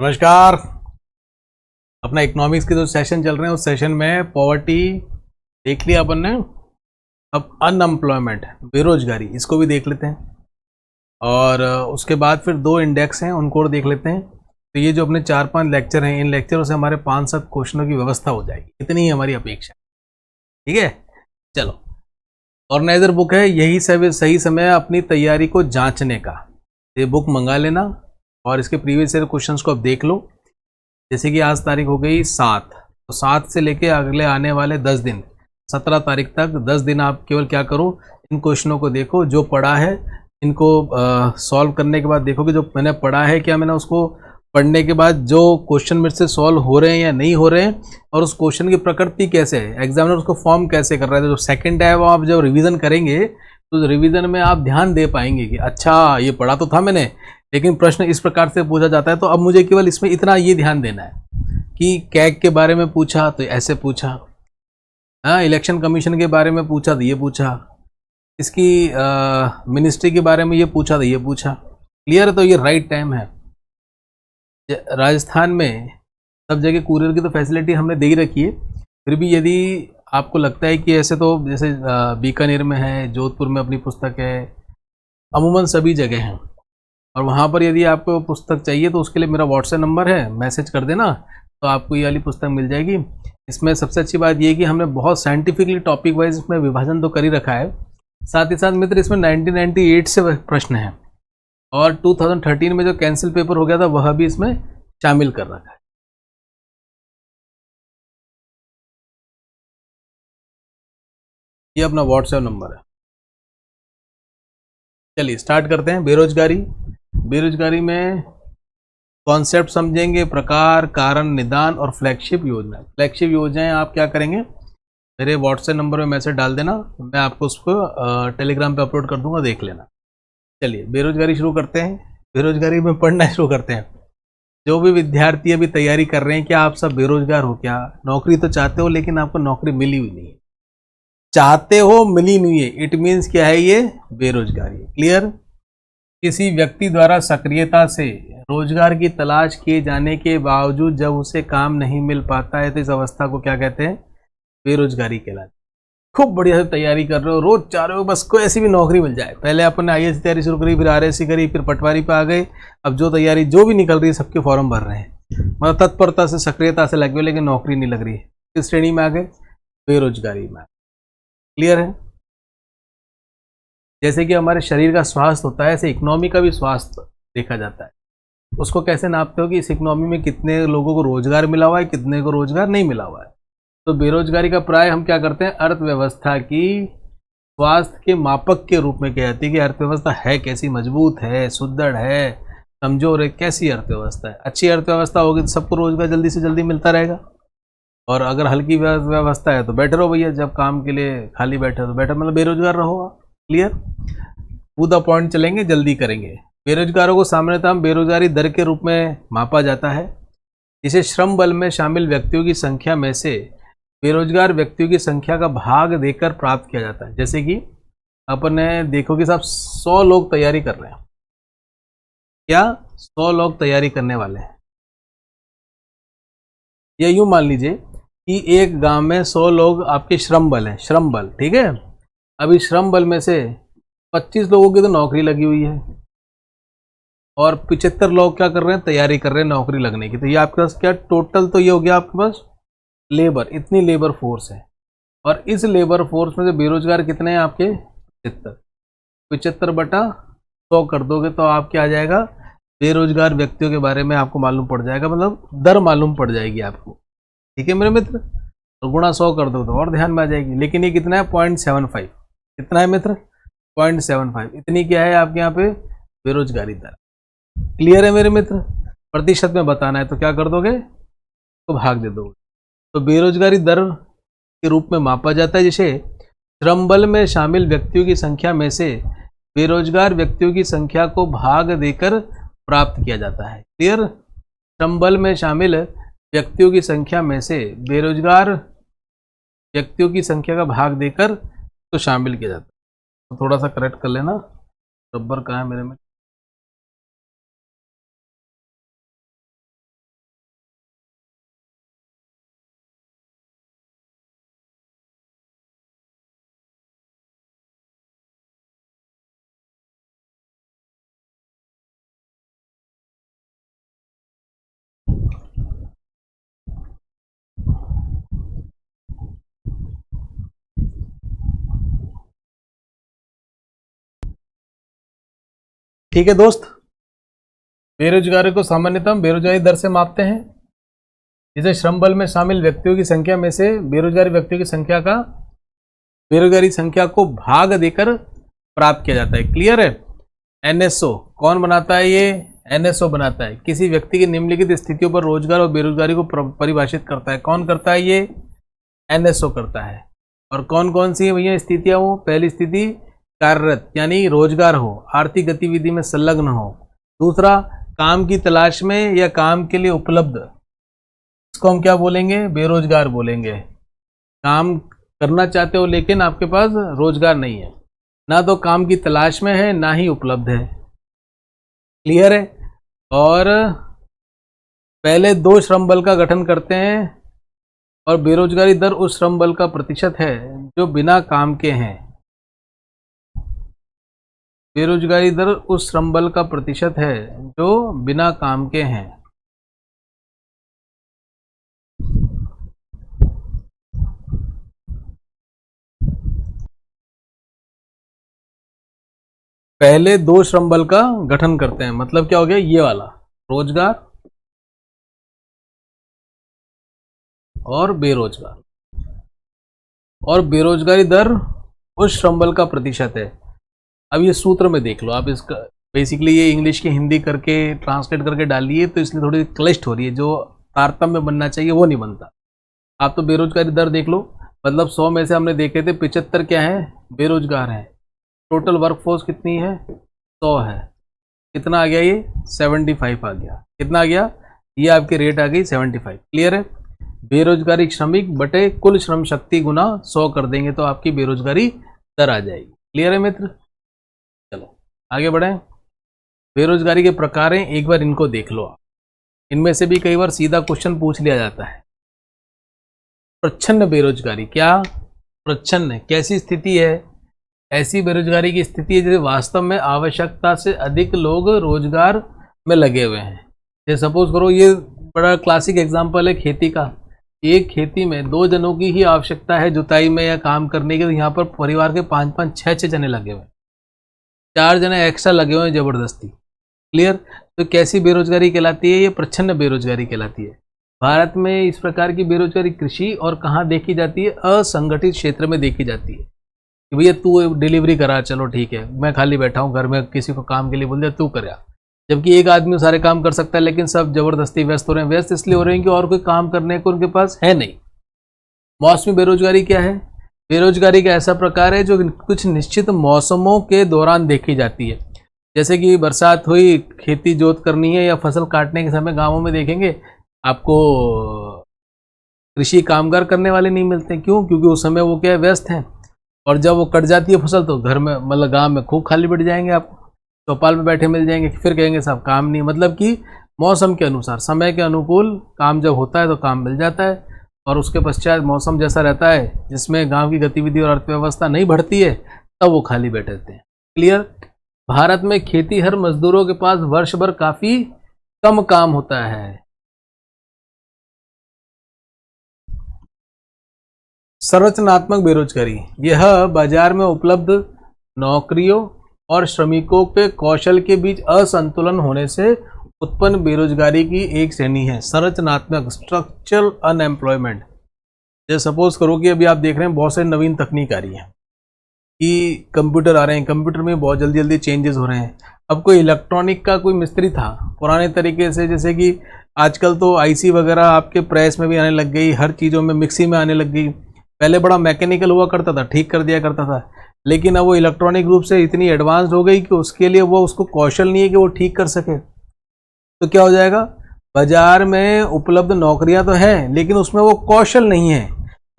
नमस्कार। अपना इकोनॉमिक्स के जो सेशन चल रहे हैं उस सेशन में पॉवर्टी देख लिया अपन ने। अब अनएम्प्लॉयमेंट, बेरोजगारी, इसको भी देख लेते हैं। और उसके बाद फिर दो इंडेक्स हैं, उनको और देख लेते हैं। तो ये जो अपने 4-5 लेक्चर हैं, इन लेक्चरों से हमारे 5-7 क्वेश्चनों की व्यवस्था हो जाएगी, इतनी ही हमारी अपेक्षा। ठीक है, चलो। ऑर्गेनाइजर बुक है, यही सही समय है अपनी तैयारी को जांचने का। ये बुक मंगा लेना और इसके प्रीवियस ईयर क्वेश्चंस को अब देख लो। जैसे कि आज तारीख हो गई 7, तो 7 से लेके अगले आने वाले 10 दिन, 17 तारीख तक 10 दिन आप केवल क्या करो, इन क्वेश्चनों को देखो जो पढ़ा है, इनको सॉल्व करने के बाद देखो कि जो मैंने पढ़ा है क्या मैंने उसको पढ़ने के बाद जो क्वेश्चन मेरे से सॉल्व हो रहे हैं या नहीं हो रहे हैं, और उस क्वेश्चन की प्रकृति कैसे है, एग्जामिनर उसको फॉर्म कैसे कर रहा है। तो जो सेकंड है वो आप जब रिवीजन करेंगे तो रिवीजन में आप ध्यान दे पाएंगे कि अच्छा ये पढ़ा तो था मैंने, लेकिन प्रश्न इस प्रकार से पूछा जाता है, तो अब मुझे केवल इसमें इतना ये ध्यान देना है कि कैग के बारे में पूछा तो ऐसे पूछा, हाँ, इलेक्शन कमीशन के बारे में पूछा तो ये पूछा, इसकी मिनिस्ट्री के बारे में ये पूछा तो ये पूछा। क्लियर है? तो ये राइट टाइम है। राजस्थान में सब जगह कुरियर की तो फैसिलिटी हमने दे ही रखी है, फिर भी यदि आपको लगता है कि ऐसे, तो जैसे बीकानेर में है, जोधपुर में अपनी पुस्तक है, अमूमन सभी जगह हैं। और वहाँ पर यदि आपको पुस्तक चाहिए तो उसके लिए मेरा व्हाट्सएप नंबर है, मैसेज कर देना तो आपको ये वाली पुस्तक मिल जाएगी। इसमें सबसे अच्छी बात ये है कि हमने बहुत साइंटिफिकली टॉपिक वाइज इसमें विभाजन तो कर ही रखा है। साथ ही साथ मित्र इसमें 1998 से प्रश्न है, और 2013 में जो कैंसिल पेपर हो गया था वह भी इसमें शामिल कर रखा है। ये अपना व्हाट्सएप नंबर है। चलिए स्टार्ट करते हैं। बेरोजगारी, बेरोजगारी में कॉन्सेप्ट समझेंगे, प्रकार, कारण, निदान और फ्लैगशिप योजना। फ्लैगशिप योजनाएं आप क्या करेंगे, मेरे व्हाट्सएप नंबर में मैसेज डाल देना, मैं आपको उसको टेलीग्राम पे अपलोड कर दूंगा, देख लेना। चलिए बेरोजगारी शुरू करते हैं। बेरोजगारी में पढ़ना शुरू करते हैं। जो भी विद्यार्थी अभी तैयारी कर रहे हैं, क्या आप सब बेरोजगार हो? क्या नौकरी तो चाहते हो लेकिन आपको नौकरी मिली हुई नहीं है? चाहते हो, मिली नहीं है, इट मीन्स क्या है, ये बेरोजगारी। क्लियर? किसी व्यक्ति द्वारा सक्रियता से रोजगार की तलाश किए जाने के बावजूद जब उसे काम नहीं मिल पाता है तो इस अवस्था को क्या कहते हैं, बेरोजगारी कहलाती है। खूब बढ़िया से तैयारी कर रहे हो, रोज चाह रहे हो बस कोई ऐसी भी नौकरी मिल जाए। पहले अपन ने आईएएस की तैयारी शुरू करी, फिर आरएससी करी, फिर पटवारी पे आ गए। अब जो तैयारी जो भी निकल रही है सबके फॉर्म भर रहे हैं, मतलब तत्परता से सक्रियता से लगे हुए, लेकिन नौकरी नहीं लग रही है। किस श्रेणी में आ गए, बेरोजगारी में। क्लियर है? जैसे कि हमारे शरीर का स्वास्थ्य होता है, ऐसे इकोनॉमी का भी स्वास्थ्य देखा जाता है। उसको कैसे नापते हो कि इस इकोनॉमी में कितने लोगों को रोजगार मिला हुआ है, कितने को रोजगार नहीं मिला हुआ है। तो बेरोजगारी का प्राय हम क्या करते हैं, अर्थव्यवस्था की स्वास्थ्य के मापक के रूप में कह जाती है कि अर्थव्यवस्था है कैसी, मजबूत है, सुदृढ़ है, कमजोर है, कैसी अर्थव्यवस्था है। अच्छी अर्थव्यवस्था होगी तो सबको रोजगार जल्दी से जल्दी मिलता रहेगा, और अगर हल्की व्यवस्था है तो बैठे रहो भैया, जब काम के लिए खाली बैठे हो तो बैठे, मतलब बेरोजगार रहो। क्लियर? टू द पॉइंट चलेंगे, जल्दी करेंगे। बेरोजगारों को सामान्यतः बेरोजगारी दर के रूप में मापा जाता है, जिसे श्रम बल में शामिल व्यक्तियों की संख्या में से बेरोजगार व्यक्तियों की संख्या का भाग देकर प्राप्त किया जाता है। जैसे कि अपन ने देखो कि साहब 100 लोग तैयारी कर रहे हैं, क्या 100 लोग तैयारी करने वाले हैं, या यूं मान लीजिए कि एक गांव में 100 लोग आपके श्रम बल हैं, श्रम बल, ठीक है। अभी श्रम बल में से 25 लोगों की तो नौकरी लगी हुई है, और 75 लोग क्या कर रहे हैं, तैयारी कर रहे हैं नौकरी लगने की। तो ये आपके पास क्या टोटल, तो ये हो गया आपके पास लेबर, इतनी लेबर फोर्स है। और इस लेबर फोर्स में से बेरोजगार कितने हैं आपके, 75। 75 बटा 100 कर दोगे तो आपके आ जाएगा, बेरोजगार व्यक्तियों के बारे में आपको मालूम पड़ जाएगा, मतलब दर मालूम पड़ जाएगी आपको। ठीक है मेरे मित्र? तो गुणा 100 कर दो तो और ध्यान में आ जाएगी। लेकिन ये कितना है, 0.75। कितना है मित्र, 0.75। इतनी क्या है आपके यहाँ पे, बेरोजगारी दर। क्लियर है मेरे मित्र? प्रतिशत में बताना है तो क्या कर दोगे, तो भाग दे दोगे। तो बेरोजगारी दर के रूप में मापा जाता है, जिसे श्रम बल में शामिल व्यक्तियों की संख्या में से बेरोजगार व्यक्तियों की संख्या को भाग देकर प्राप्त किया जाता है। क्लियर? श्रम बल में शामिल व्यक्तियों की संख्या में से बेरोजगार व्यक्तियों की संख्या का भाग देकर तो शामिल किया जाता है। तो थोड़ा सा करेक्ट कर लेना, रबर कहाँ है मेरे में। ठीक है दोस्त, बेरोजगारी को सामान्यतः बेरोजगारी दर से मापते हैं, जिसे श्रम बल में शामिल व्यक्तियों की संख्या में से बेरोजगारी संख्या को भाग देकर प्राप्त किया जाता है। क्लियर है। एनएसओ कौन बनाता है? ये एनएसओ बनाता है, किसी व्यक्ति की निम्नलिखित स्थितियों पर रोजगार और बेरोजगारी को परिभाषित करता है। कौन करता है? ये एनएसओ करता है। और कौन कौन सी है भैया स्थितियां? वो पहली स्थिति कार्यरत यानी रोजगार हो, आर्थिक गतिविधि में संलग्न हो। दूसरा काम की तलाश में या काम के लिए उपलब्ध, इसको हम क्या बोलेंगे? बेरोजगार बोलेंगे। काम करना चाहते हो लेकिन आपके पास रोजगार नहीं है, ना तो काम की तलाश में है ना ही उपलब्ध है। क्लियर है। और पहले 2 श्रम बल का गठन करते हैं और बेरोजगारी दर उस श्रम बल का प्रतिशत है जो बिना काम के हैं। बेरोजगारी दर उस श्रम बल का प्रतिशत है जो बिना काम के हैं। पहले 2 श्रम बल का गठन करते हैं, मतलब क्या हो गया? ये वाला रोजगार और बेरोजगार, और बेरोजगारी दर उस श्रम बल का प्रतिशत है। अब ये सूत्र में देख लो आप, इसका बेसिकली ये इंग्लिश की हिंदी करके ट्रांसलेट करके डालिए तो इसलिए थोड़ी क्लिष्ट हो रही है, जो तारतम्य बनना चाहिए वो नहीं बनता। आप तो बेरोजगारी दर देख लो, मतलब 100 में से हमने देखे थे 75 क्या है? बेरोजगार हैं। टोटल वर्कफोर्स कितनी है? 100 है। कितना आ गया? ये 75 आ गया। कितना आ गया? ये आपकी रेट आ गई 75। क्लियर है। बेरोजगारी श्रमिक बटे कुल श्रम शक्ति गुना 100 कर देंगे तो आपकी बेरोजगारी दर आ जाएगी। क्लियर है मित्र? चलो आगे बढ़ें। बेरोजगारी के प्रकार हैं, एक बार इनको देख लो आप। इनमें से भी कई बार सीधा क्वेश्चन पूछ लिया जाता है। प्रच्छन्न बेरोजगारी, क्या प्रच्छन्न कैसी स्थिति है? ऐसी बेरोजगारी की स्थिति है जैसे वास्तव में आवश्यकता से अधिक लोग रोजगार में लगे हुए हैं। जैसे सपोज करो, ये बड़ा क्लासिक एग्जांपल है खेती का। एक खेती में 2 जनों की ही आवश्यकता है जुताई में या काम करने के, तो यहाँ पर परिवार के 5-5, 6-6 जने लगे हुए हैं, 4 जने एक्स्ट्रा लगे हुए हैं जबरदस्ती। क्लियर। तो कैसी बेरोजगारी कहलाती है? ये प्रच्छन्न बेरोजगारी कहलाती है। भारत में इस प्रकार की बेरोजगारी कृषि और कहाँ देखी जाती है? असंगठित क्षेत्र में देखी जाती है कि भैया तू डिलीवरी करा, चलो ठीक है, मैं खाली बैठा हूँ घर में, किसी को काम के लिए बोल दिया तू करा। जबकि एक आदमी सारे काम कर सकता है, लेकिन सब जबरदस्ती व्यस्त हो रहे हैं। व्यस्त इसलिए हो रहे हैं कि और कोई काम करने को उनके पास है नहीं। मौसमी बेरोजगारी क्या है? बेरोजगारी का ऐसा प्रकार है जो कुछ निश्चित मौसमों के दौरान देखी जाती है। जैसे कि बरसात हुई, खेती जोत करनी है या फसल काटने के समय गाँवों में देखेंगे आपको कृषि कामगार करने वाले नहीं मिलते। क्यों? क्योंकि उस समय वो क्या है? व्यस्त हैं। और जब वो कट जाती है फसल तो घर में मतलब गांव में खूब खाली बैठ जाएंगे, आपको चौपाल में बैठे मिल जाएंगे। फिर कहेंगे साहब काम नहीं। मतलब कि मौसम के अनुसार, समय के अनुकूल काम जब होता है तो काम मिल जाता है, और उसके पश्चात मौसम जैसा रहता है जिसमें गांव की गतिविधि और अर्थव्यवस्था नहीं बढ़ती है तब वो खाली बैठे रहते हैं। क्लियर। भारत में खेतीहर मजदूरों के पास वर्ष भर काफी कम काम होता है। संरचनात्मक बेरोजगारी, यह बाजार में उपलब्ध नौकरियों और श्रमिकों के कौशल के बीच असंतुलन होने से उत्पन्न बेरोजगारी की एक श्रेणी है। संरचनात्मक, स्ट्रक्चरल अनएम्प्लॉयमेंट। जैसे सपोज करो कि अभी आप देख रहे हैं बहुत सारी नवीन तकनीक आ रही है कि कंप्यूटर आ रहे हैं, कंप्यूटर में बहुत जल्दी जल्दी चेंजेस हो रहे हैं। अब कोई इलेक्ट्रॉनिक का कोई मिस्त्री था पुराने तरीके से, जैसे कि आजकल तो आईसी वगैरह आपके प्रेस में भी आने लग गई, हर चीज़ों में मिक्सी में आने लग गई। पहले बड़ा मैकेनिकल हुआ करता था, ठीक कर दिया करता था, लेकिन अब वो इलेक्ट्रॉनिक रूप से इतनी एडवांस्ड हो गई कि उसके लिए वो उसको कौशल नहीं है कि वो ठीक कर सके। तो क्या हो जाएगा? बाजार में उपलब्ध नौकरियां तो हैं लेकिन उसमें वो कौशल नहीं है।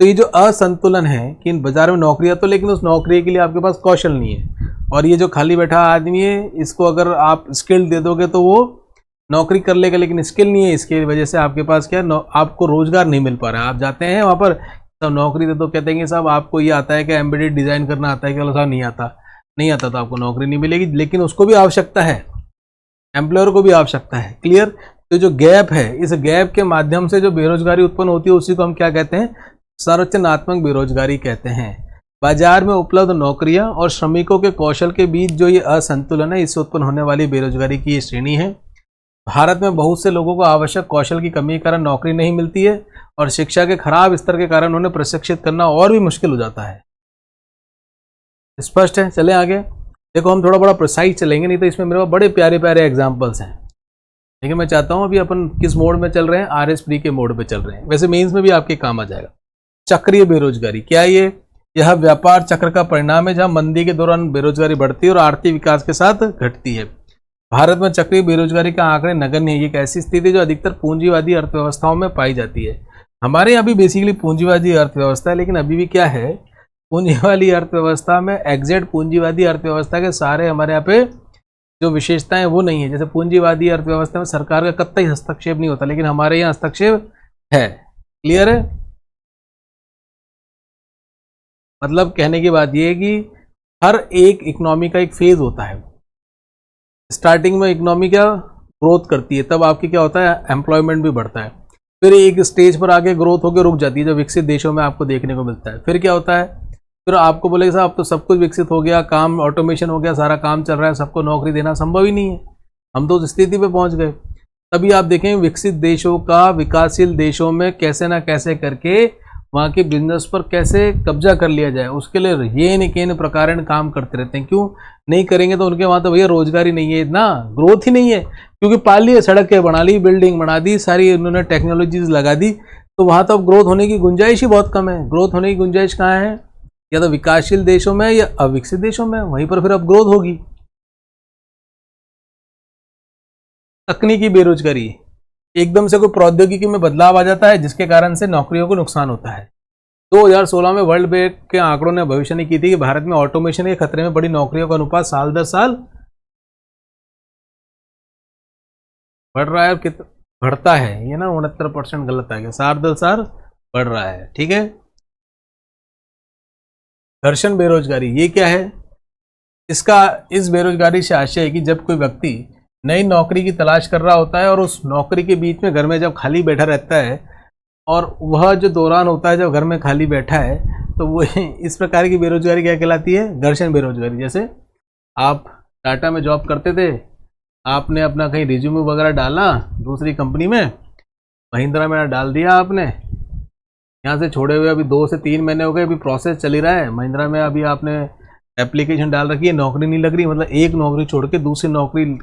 तो ये जो असंतुलन है कि बाजार में नौकरियां तो, लेकिन उस नौकरी के लिए आपके पास कौशल नहीं है। और ये जो खाली बैठा आदमी है, इसको अगर आप स्किल दे दोगे तो वो नौकरी कर लेगा, लेकिन स्किल नहीं है, इसकी वजह से आपके पास क्या, आपको रोजगार नहीं मिल पा रहा है। आप जाते हैं वहाँ पर, सब नौकरी दे दो, कहते हैं कि साहब आपको ये आता है कि एम्बेडेड डिज़ाइन करना आता है कि साहब नहीं आता तो आपको नौकरी नहीं मिलेगी। लेकिन उसको भी आवश्यकता है, एम्प्लॉयर को भी आवश्यकता है। क्लियर। तो जो गैप है, इस गैप के माध्यम से जो बेरोजगारी उत्पन्न होती है उसी को हम क्या कहते हैं? संरचनात्मक बेरोजगारी कहते हैं। बाजार में उपलब्ध नौकरियां और श्रमिकों के कौशल के बीच जो ये असंतुलन है, इससे उत्पन्न होने वाली बेरोजगारी की ये श्रेणी है। भारत में बहुत से लोगों को आवश्यक कौशल की कमी के कारण नौकरी नहीं मिलती है और शिक्षा के खराब स्तर के कारण उन्हें प्रशिक्षित करना और भी मुश्किल हो जाता है। स्पष्ट है? चले आगे। देखो हम थोड़ा बड़ा प्रिसाइज चलेंगे, नहीं तो इसमें मेरे पास बड़े प्यारे प्यारे एग्जाम्पल्स हैं, लेकिन मैं चाहता हूं अभी अपन किस मोड में चल रहे हैं, RS प्री के मोड पे चल रहे हैं। वैसे मेंस में भी आपके काम आ जाएगा। चक्रीय बेरोजगारी क्या है? यह व्यापार चक्र का परिणाम है जहां मंदी के दौरान बेरोजगारी बढ़ती है और आर्थिक विकास के साथ घटती है। भारत में चक्रीय बेरोजगारी का आंकड़े नगण्य है। ये एक ऐसी स्थिति जो अधिकतर पूंजीवादी अर्थव्यवस्थाओं में पाई जाती है। हमारे यहाँ भी बेसिकली पूंजीवादी अर्थव्यवस्था है, लेकिन अभी भी क्या है, पूंजीवादी अर्थव्यवस्था में एग्जैक्ट पूंजीवादी अर्थव्यवस्था के सारे हमारे यहाँ पे जो विशेषताएं वो नहीं है। जैसे पूंजीवादी अर्थव्यवस्था में सरकार का कतई हस्तक्षेप नहीं होता, लेकिन हमारे यहाँ हस्तक्षेप है। क्लियर है? मतलब कहने की बात यह है कि हर एक इकोनॉमी का एक फेज होता है। स्टार्टिंग में इकोनॉमी क्या ग्रोथ करती है, तब आपकी क्या होता है, एम्प्लॉयमेंट भी बढ़ता है। फिर एक स्टेज पर आके ग्रोथ होकर रुक जाती है, जो विकसित देशों में आपको देखने को मिलता है। फिर क्या होता है, फिर आपको बोलेगा साहब अब तो सब कुछ विकसित हो गया, काम ऑटोमेशन हो गया, सारा काम चल रहा है, सबको नौकरी देना संभव ही नहीं है, हम तो उस स्थिति पे पहुंच गए। तभी आप देखें विकसित देशों का विकासशील देशों में कैसे ना कैसे करके वहाँ के बिजनेस पर कैसे कब्जा कर लिया जाए, उसके लिए ये न के प्रकार काम करते रहते हैं। क्यों नहीं करेंगे तो उनके वहाँ तो भैया रोजगारी नहीं है, इतना ग्रोथ ही नहीं है, क्योंकि पाल ली सड़कें बना ली, बिल्डिंग बना दी, सारी उन्होंने टेक्नोलॉजीज लगा दी, तो वहाँ तो अब ग्रोथ होने की गुंजाइश ही बहुत कम है। ग्रोथ होने की गुंजाइश कहाँ है, या तो विकासशील देशों में या अविकसित देशों में, वहीं पर फिर अब ग्रोथ होगी। तकनीकी बेरोजगारी, एकदम से कोई प्रौद्योगिकी में बदलाव आ जाता है जिसके कारण से नौकरियों को नुकसान होता है। 2016 में वर्ल्ड बैंक के आंकड़ों ने भविष्यवाणी की थी कि भारत में ऑटोमेशन के खतरे में बड़ी नौकरियों का अनुपात साल दर साल बढ़ रहा है। बढ़ता है, ये ना 69% गलत आ गया, साल दर साल बढ़ रहा है। ठीक है। घर्षण बेरोजगारी, ये क्या है, इस बेरोजगारी से आशय है कि जब कोई व्यक्ति नई नौकरी की तलाश कर रहा होता है और उस नौकरी के बीच में घर में जब खाली बैठा रहता है, और वह जो दौरान होता है जब घर में खाली बैठा है, तो वो इस प्रकार की बेरोजगारी क्या कहलाती है, घर्षण बेरोजगारी। जैसे आप टाटा में जॉब करते थे, आपने अपना कहीं रिज्यूमे वगैरह डाला दूसरी कंपनी में, महिंद्रा में डाल दिया आपने, यहाँ से छोड़े हुए अभी 2 से 3 महीने हो गए, अभी प्रोसेस चल ही रहा है, महिंद्रा में अभी आपने एप्लीकेशन डाल रखी है, नौकरी नहीं लग रही, मतलब एक नौकरी छोड़ के दूसरी नौकरी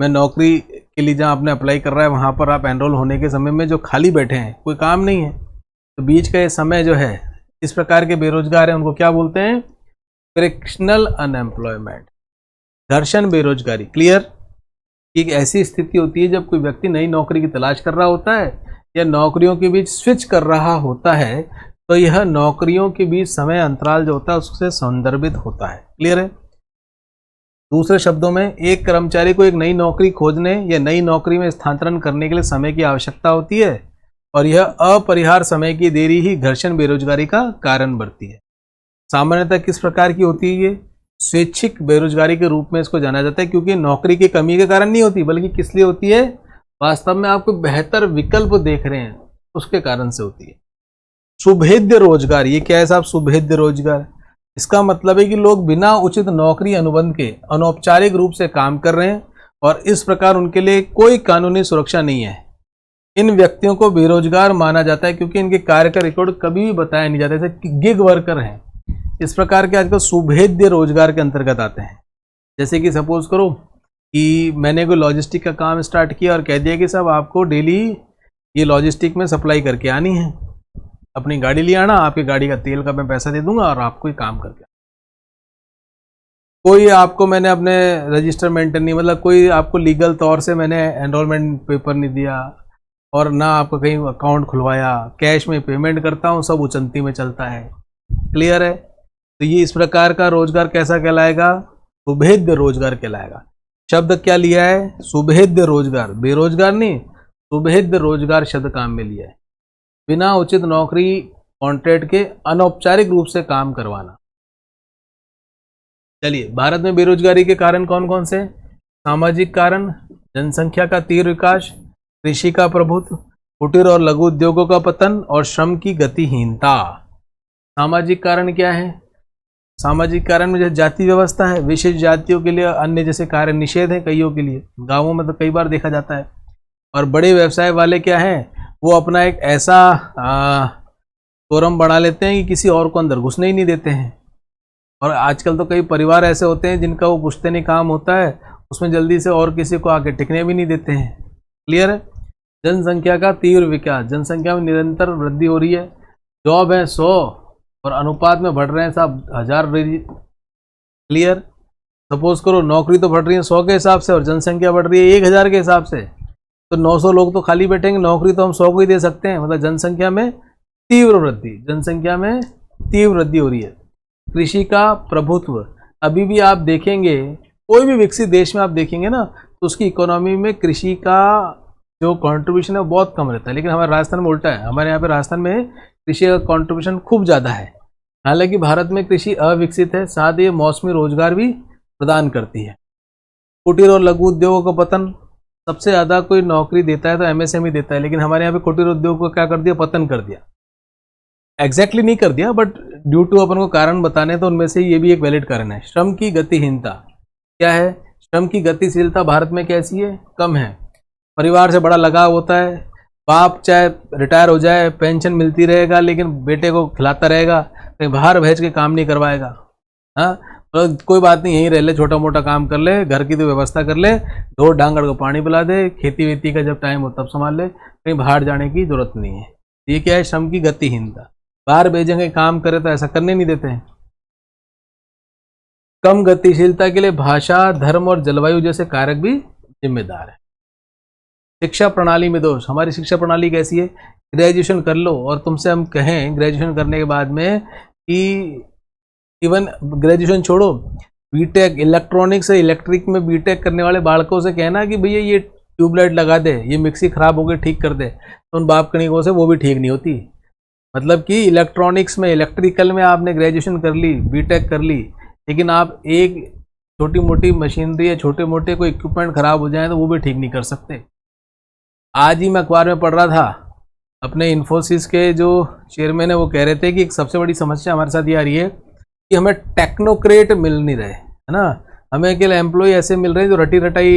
मैं नौकरी के लिए जहाँ आपने अप्लाई कर रहा है वहाँ पर आप एनरोल होने के समय में जो खाली बैठे हैं, कोई काम नहीं है, तो बीच का ये समय जो है, इस प्रकार के बेरोजगार हैं, उनको क्या बोलते हैं, फ्रिक्शनल अनएम्प्लॉयमेंट, घर्षण बेरोजगारी। क्लियर? एक ऐसी स्थिति होती है जब कोई व्यक्ति नई नौकरी की तलाश कर रहा होता है या नौकरियों के बीच स्विच कर रहा होता है, तो यह नौकरियों के बीच समय अंतराल जो होता है उससे संदर्भित होता है। क्लियर है? दूसरे शब्दों में, एक कर्मचारी को एक नई नौकरी खोजने या नई नौकरी में स्थानांतरण करने के लिए समय की आवश्यकता होती है, और यह अपरिहार्य समय की देरी ही घर्षण बेरोजगारी का कारण बनती है। सामान्यतः किस प्रकार की होती है ये, स्वैच्छिक बेरोजगारी के रूप में इसको जाना जाता है, क्योंकि नौकरी की कमी के कारण नहीं होती, बल्कि किस लिए होती है, वास्तव में आपको बेहतर विकल्प देख रहे हैं उसके कारण से होती है। सुभेद्य रोजगार, ये क्या है साहब, सुभेद्य रोजगार, इसका मतलब है कि लोग बिना उचित नौकरी अनुबंध के अनौपचारिक रूप से काम कर रहे हैं और इस प्रकार उनके लिए कोई कानूनी सुरक्षा नहीं है। इन व्यक्तियों को बेरोजगार माना जाता है क्योंकि इनके कार्य का रिकॉर्ड कभी भी बताया नहीं जाता, जैसे गिग वर्कर हैं, इस प्रकार के आजकल सुभेद्य रोजगार के अंतर्गत आते हैं। जैसे कि सपोज करो कि मैंने कोई लॉजिस्टिक का काम स्टार्ट किया और कह दिया कि साहब आपको डेली ये लॉजिस्टिक में सप्लाई करके आनी है, अपनी गाड़ी ले आना, आपकी गाड़ी का तेल का मैं पैसा दे दूंगा और आपको ही काम करके। कोई आपको मैंने अपने रजिस्टर मेंटेन नहीं, मतलब कोई आपको लीगल तौर से मैंने एनरोलमेंट पेपर नहीं दिया और ना आपको कहीं अकाउंट खुलवाया, कैश में पेमेंट करता हूँ, सब उचंती में चलता है। क्लियर है? तो ये इस प्रकार का रोजगार कैसा कहलाएगा, सुभेद्य रोजगार कहलाएगा। शब्द क्या लिया है, सुभेद्य रोजगार, बेरोजगार नहीं, सुभेद्य रोजगार शब्द काम में लिया है। बिना उचित नौकरी कॉन्ट्रैक्ट के अनौपचारिक रूप से काम करवाना। चलिए, भारत में बेरोजगारी के कारण कौन कौन से, सामाजिक कारण, जनसंख्या का तीव्र विकास, कृषि का प्रभुत्व, कुटीर और लघु उद्योगों का पतन और श्रम की गतिहीनता। सामाजिक कारण क्या है? सामाजिक कारण में जैसे जाति व्यवस्था है, विशेष जातियों के लिए अन्य जैसे कार्य निषेध है कईयों के लिए, गांवों में तो कई बार देखा जाता है। और बड़े व्यवसाय वाले क्या है, वो अपना एक ऐसा फोरम बना लेते हैं कि किसी और को अंदर घुसने ही नहीं देते हैं। और आजकल तो कई परिवार ऐसे होते हैं जिनका वो पुश्तैनी नहीं काम होता है, उसमें जल्दी से और किसी को आके टिकने भी नहीं देते हैं। क्लियर है? जनसंख्या का तीव्र विकास, जनसंख्या में निरंतर वृद्धि हो रही है। जॉब है 100 और अनुपात में बढ़ रहे हैं साहब 1000। क्लियर? सपोज करो नौकरी तो बढ़ रही है 100 के हिसाब से और जनसंख्या बढ़ रही है 1000 के हिसाब से, तो 900 लोग तो खाली बैठेंगे, नौकरी तो हम 100 को ही दे सकते हैं। मतलब जनसंख्या में तीव्र वृद्धि, जनसंख्या में तीव्र वृद्धि हो रही है। कृषि का प्रभुत्व, अभी भी आप देखेंगे कोई भी विकसित देश में आप देखेंगे ना, तो उसकी इकोनॉमी में कृषि का जो कंट्रीब्यूशन है वो बहुत कम रहता है। लेकिन हमारे राजस्थान में उल्टा है, हमारे यहाँ पे राजस्थान में कृषि का कंट्रीब्यूशन खूब ज़्यादा है। हालांकि भारत में कृषि अविकसित है, साथ ही मौसमी रोजगार भी प्रदान करती है। कुटीर और लघु उद्योगों का पतन, सबसे ज़्यादा कोई नौकरी देता है तो एमएसएमई देता है, लेकिन हमारे यहाँ पे कुटीर उद्योग को क्या कर दिया, पतन कर दिया। एग्जैक्टली नहीं कर दिया, बट ड्यू टू अपन को कारण बताने तो उनमें से ये भी एक वैलिड कारण है। श्रम की गतिहीनता क्या है? श्रम की गतिशीलता भारत में कैसी है? कम है। परिवार से बड़ा लगाव होता है, बाप चाहे रिटायर हो जाए पेंशन मिलती रहेगा, लेकिन बेटे को खिलाता रहेगा, कहीं बाहर भेज के काम नहीं करवाएगा। हाँ, तो कोई बात नहीं, यहीं रह ले, छोटा मोटा काम कर ले, घर की तो व्यवस्था कर ले, ढोर डांगड़ को पानी पिला दे, खेती वेती का जब टाइम हो तब संभाल ले, कहीं बाहर जाने की जरूरत नहीं है। ये क्या है? श्रम की गतिहीनता। बाहर भेजेंगे काम करे तो ऐसा करने नहीं देते हैं। कम गतिशीलता के लिए भाषा, धर्म और जलवायु जैसे कारक भी जिम्मेदार है। शिक्षा प्रणाली में दोष, हमारी शिक्षा प्रणाली कैसी है? ग्रेजुएशन कर लो और तुमसे हम कहें ग्रेजुएशन करने के बाद में कि इवन ग्रेजुएशन छोड़ो, बीटेक इलेक्ट्रॉनिक्स से इलेक्ट्रिक में बीटेक करने वाले बालकों से कहना कि भैया ये ट्यूबलाइट लगा दे, ये मिक्सी खराब हो गई ठीक कर दे, तो उन बाप कणिकों से वो भी ठीक नहीं होती। मतलब कि इलेक्ट्रॉनिक्स में, इलेक्ट्रिकल में आपने ग्रेजुएशन कर ली, बीटेक कर ली, लेकिन आप एक छोटी मोटी मशीनरी या छोटे मोटे कोई इक्विपमेंट खराब हो जाए तो वो भी ठीक नहीं कर सकते। आज ही मैं अखबार में पढ़ रहा था, अपने इन्फोसिस के जो चेयरमैन है वो कह रहे थे कि एक सबसे बड़ी समस्या हमारे साथ ये आ रही है कि हमें टेक्नोक्रेट मिल नहीं रहे, है ना। हमें केवल एम्प्लॉय ऐसे मिल रहे हैं जो रटी रटाई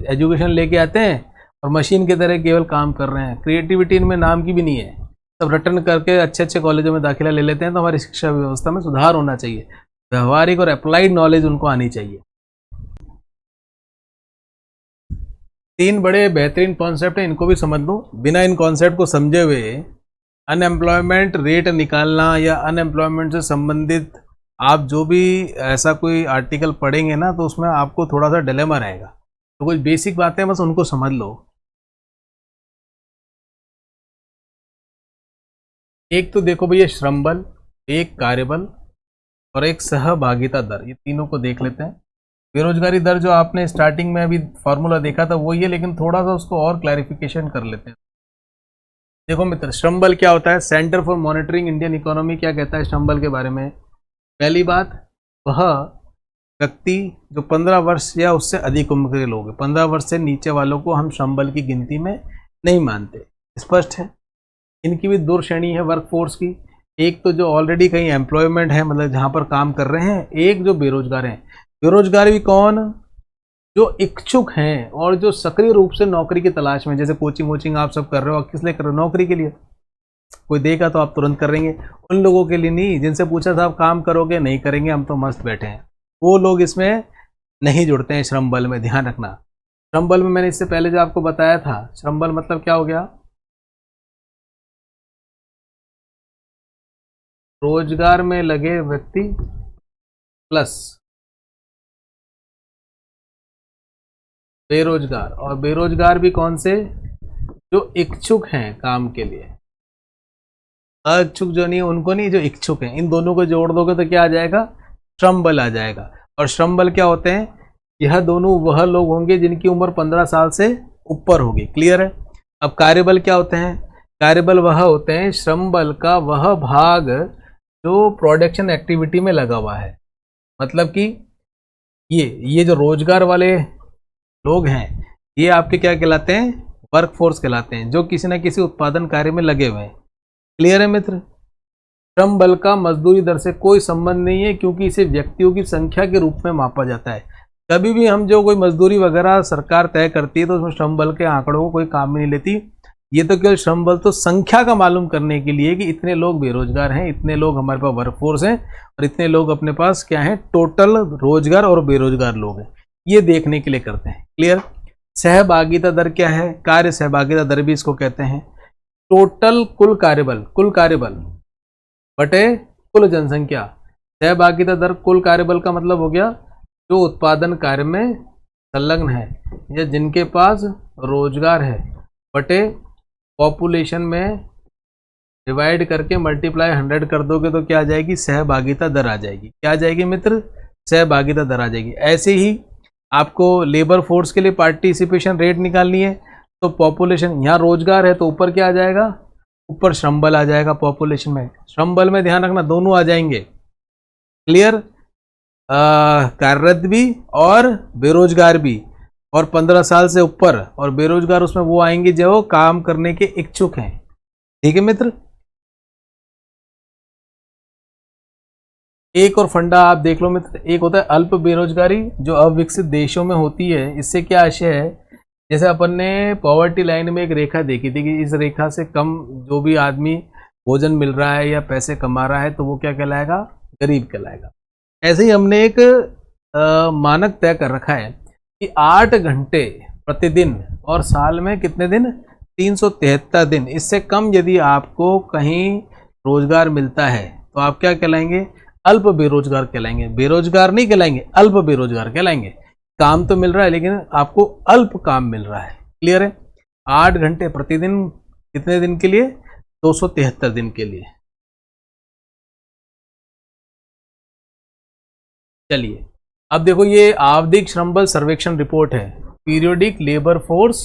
एजुकेशन लेके आते हैं और मशीन की तरह केवल काम कर रहे हैं, क्रिएटिविटी इनमें नाम की भी नहीं है। सब रिटर्न करके अच्छे अच्छे कॉलेजों में दाखिला ले लेते हैं। तो हमारी शिक्षा व्यवस्था में सुधार होना चाहिए, व्यवहारिक और अप्लाइड नॉलेज उनको आनी चाहिए। 3 बड़े बेहतरीन कॉन्सेप्ट हैं, इनको भी समझ लो। बिना इन कॉन्सेप्ट को समझे हुए अनएम्प्लॉयमेंट रेट निकालना या अनएम्प्लॉयमेंट से संबंधित आप जो भी ऐसा कोई आर्टिकल पढ़ेंगे ना, तो उसमें आपको थोड़ा सा डिलेमा रहेगा। तो कुछ बेसिक बातें बस उनको समझ लो। एक तो देखो भैया श्रम बल, एक कार्यबल और एक सहभागिता दर, ये तीनों को देख लेते हैं। बेरोजगारी दर जो आपने स्टार्टिंग में अभी फॉर्मूला देखा था वही है, लेकिन थोड़ा सा उसको और क्लैरिफिकेशन कर लेते हैं। देखो मित्र, श्रम बल क्या होता है? Centre for monitoring Indian economy क्या कहता है श्रम बल के बारे में? पहली बात, वह व्यक्ति जो 15 वर्ष या उससे अधिक उम्र के लोग हैं, 15 वर्ष से नीचे वालों को हम श्रम बल की गिनती में नहीं मानते। स्पष्ट है। इनकी भी 2 श्रेणी है वर्कफोर्स की, एक तो जो ऑलरेडी कहीं एम्प्लॉयमेंट है, मतलब जहाँ पर काम कर रहे हैं, एक जो बेरोजगार हैं। बेरोजगार भी कौन? जो इच्छुक हैं और जो सक्रिय रूप से नौकरी की तलाश में, जैसे कोचिंग वोचिंग आप सब कर रहे हो, किस लिए कर रहे हो? नौकरी के लिए। कोई देगा तो आप तुरंत करेंगे, उन लोगों के लिए नहीं जिनसे पूछा था आप काम करोगे, नहीं करेंगे हम तो मस्त बैठे हैं, वो लोग इसमें नहीं जुड़ते हैं श्रम बल में। ध्यान रखना, श्रम बल में मैंने इससे पहले जो आपको बताया था, श्रम बल मतलब क्या हो गया? रोजगार में लगे व्यक्ति प्लस बेरोजगार, और बेरोजगार भी कौन से? जो इच्छुक हैं काम के लिए। अइच्छुक जो नहीं, उनको नहीं, जो इच्छुक हैं। इन दोनों को जोड़ दोगे तो क्या आ जाएगा? श्रम बल आ जाएगा। और श्रम बल क्या होते हैं? यह दोनों वह लोग होंगे जिनकी उम्र 15 साल से ऊपर होगी। क्लियर है? अब कार्यबल क्या होते हैं? कार्यबल वह होते हैं श्रम बल का वह भाग जो प्रोडक्शन एक्टिविटी में लगा हुआ है। मतलब कि ये जो रोजगार वाले लोग हैं, ये आपके क्या कहलाते हैं? वर्कफोर्स कहलाते हैं, जो किसी न किसी उत्पादन कार्य में लगे हुए हैं। क्लियर है मित्र? श्रम बल का मजदूरी दर से कोई संबंध नहीं है, क्योंकि इसे व्यक्तियों की संख्या के रूप में मापा जाता है। कभी भी हम जो कोई मजदूरी वगैरह सरकार तय करती है तो उसमें श्रम बल के आंकड़ों को कोई काम में नहीं लेती। ये तो केवल श्रम बल तो संख्या का मालूम करने के लिए कि इतने लोग बेरोजगार हैं, इतने लोग हमारे पास वर्कफोर्स हैं और इतने लोग अपने पास क्या है, टोटल रोजगार और बेरोजगार लोग हैं, ये देखने के लिए करते हैं। क्लियर। सहभागिता दर क्या है? कार्य सहभागिता दर भी इसको कहते हैं। टोटल कुल कार्यबल बटे कुल जनसंख्या। सहभागिता दर कुल कार्यबल का मतलब हो गया जो उत्पादन कार्य में संलग्न है या जिनके पास रोजगार है, बटे पॉपुलेशन में डिवाइड करके मल्टीप्लाई 100 कर दोगे तो क्या आ जाएगी? सहभागिता दर आ जाएगी। क्या आ जाएगी मित्र? सहभागिता दर आ जाएगी। ऐसे ही आपको लेबर फोर्स के लिए पार्टिसिपेशन रेट निकालनी है तो पॉपुलेशन, यहाँ रोजगार है तो ऊपर क्या आ जाएगा? ऊपर श्रम बल आ जाएगा। पॉपुलेशन में श्रम बल में ध्यान रखना दोनों आ जाएंगे। क्लियर। कार्यरत भी और बेरोजगार भी, और 15 साल से ऊपर, और बेरोजगार उसमें वो आएंगे जो काम करने के इच्छुक हैं। ठीक है मित्र। एक और फंडा आप देख लो मित्र, एक होता है अल्प बेरोजगारी जो अविकसित देशों में होती है। इससे क्या आशय है, जैसे अपन ने पॉवर्टी लाइन में एक रेखा देखी थी कि इस रेखा से कम जो भी आदमी भोजन मिल रहा है या पैसे कमा रहा है तो वो क्या कहलाएगा? गरीब कहलाएगा। ऐसे ही हमने एक मानक तय कर रखा है कि 8 घंटे प्रतिदिन और साल में कितने दिन? 373 दिन। इससे कम यदि आपको कहीं रोजगार मिलता है तो आप क्या कहलाएंगे? अल्प बेरोजगार कहलाएंगे। बेरोजगार नहीं कहलाएंगे, अल्प बेरोजगार कहलाएंगे। काम तो मिल रहा है लेकिन आपको अल्प काम मिल रहा है। क्लियर है। 8 घंटे प्रतिदिन कितने दिन के लिए? 273 दिन के लिए। चलिए अब देखो, ये आवधिक श्रम बल सर्वेक्षण रिपोर्ट है, पीरियोडिक लेबर फोर्स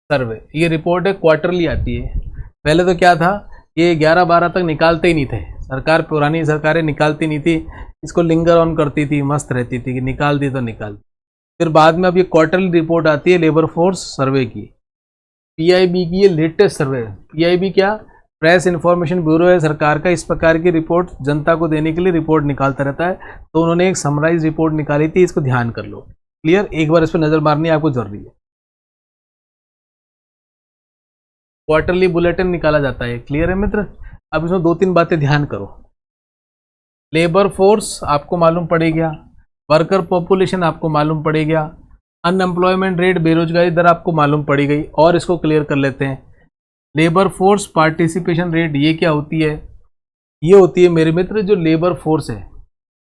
सर्वे। ये रिपोर्ट है, क्वार्टरली आती है। पहले तो क्या था, ये 11-12 तक निकालते ही नहीं थे सरकार, पुरानी सरकारें निकालती नहीं थी, इसको लिंगर ऑन करती थी, मस्त रहती थी कि निकाल दी तो निकाल दी। फिर बाद में अब ये क्वार्टरली रिपोर्ट आती है लेबर फोर्स सर्वे की, पीआईबी की। ये लेटेस्ट सर्वे। पीआईबी क्या? प्रेस इन्फॉर्मेशन ब्यूरो है सरकार का। इस प्रकार की रिपोर्ट जनता को देने के लिए रिपोर्ट निकालता रहता है, तो उन्होंने एक समराइज रिपोर्ट निकाली थी, इसको ध्यान कर लो। क्लियर। एक बार इस पर नजर मारनी आपको जरूरी है। क्वार्टरली बुलेटिन निकाला जाता है। क्लियर है मित्र। अब इसमें 2-3 बातें ध्यान करो। लेबर फोर्स आपको मालूम पड़ गया, वर्कर पॉपुलेशन आपको मालूम पड़ गया, अनएम्प्लॉयमेंट रेट बेरोजगारी दर आपको मालूम पड़ी गई। और इसको क्लियर कर लेते हैं, लेबर फोर्स पार्टिसिपेशन रेट ये क्या होती है? ये होती है मेरे मित्र जो लेबर फोर्स है,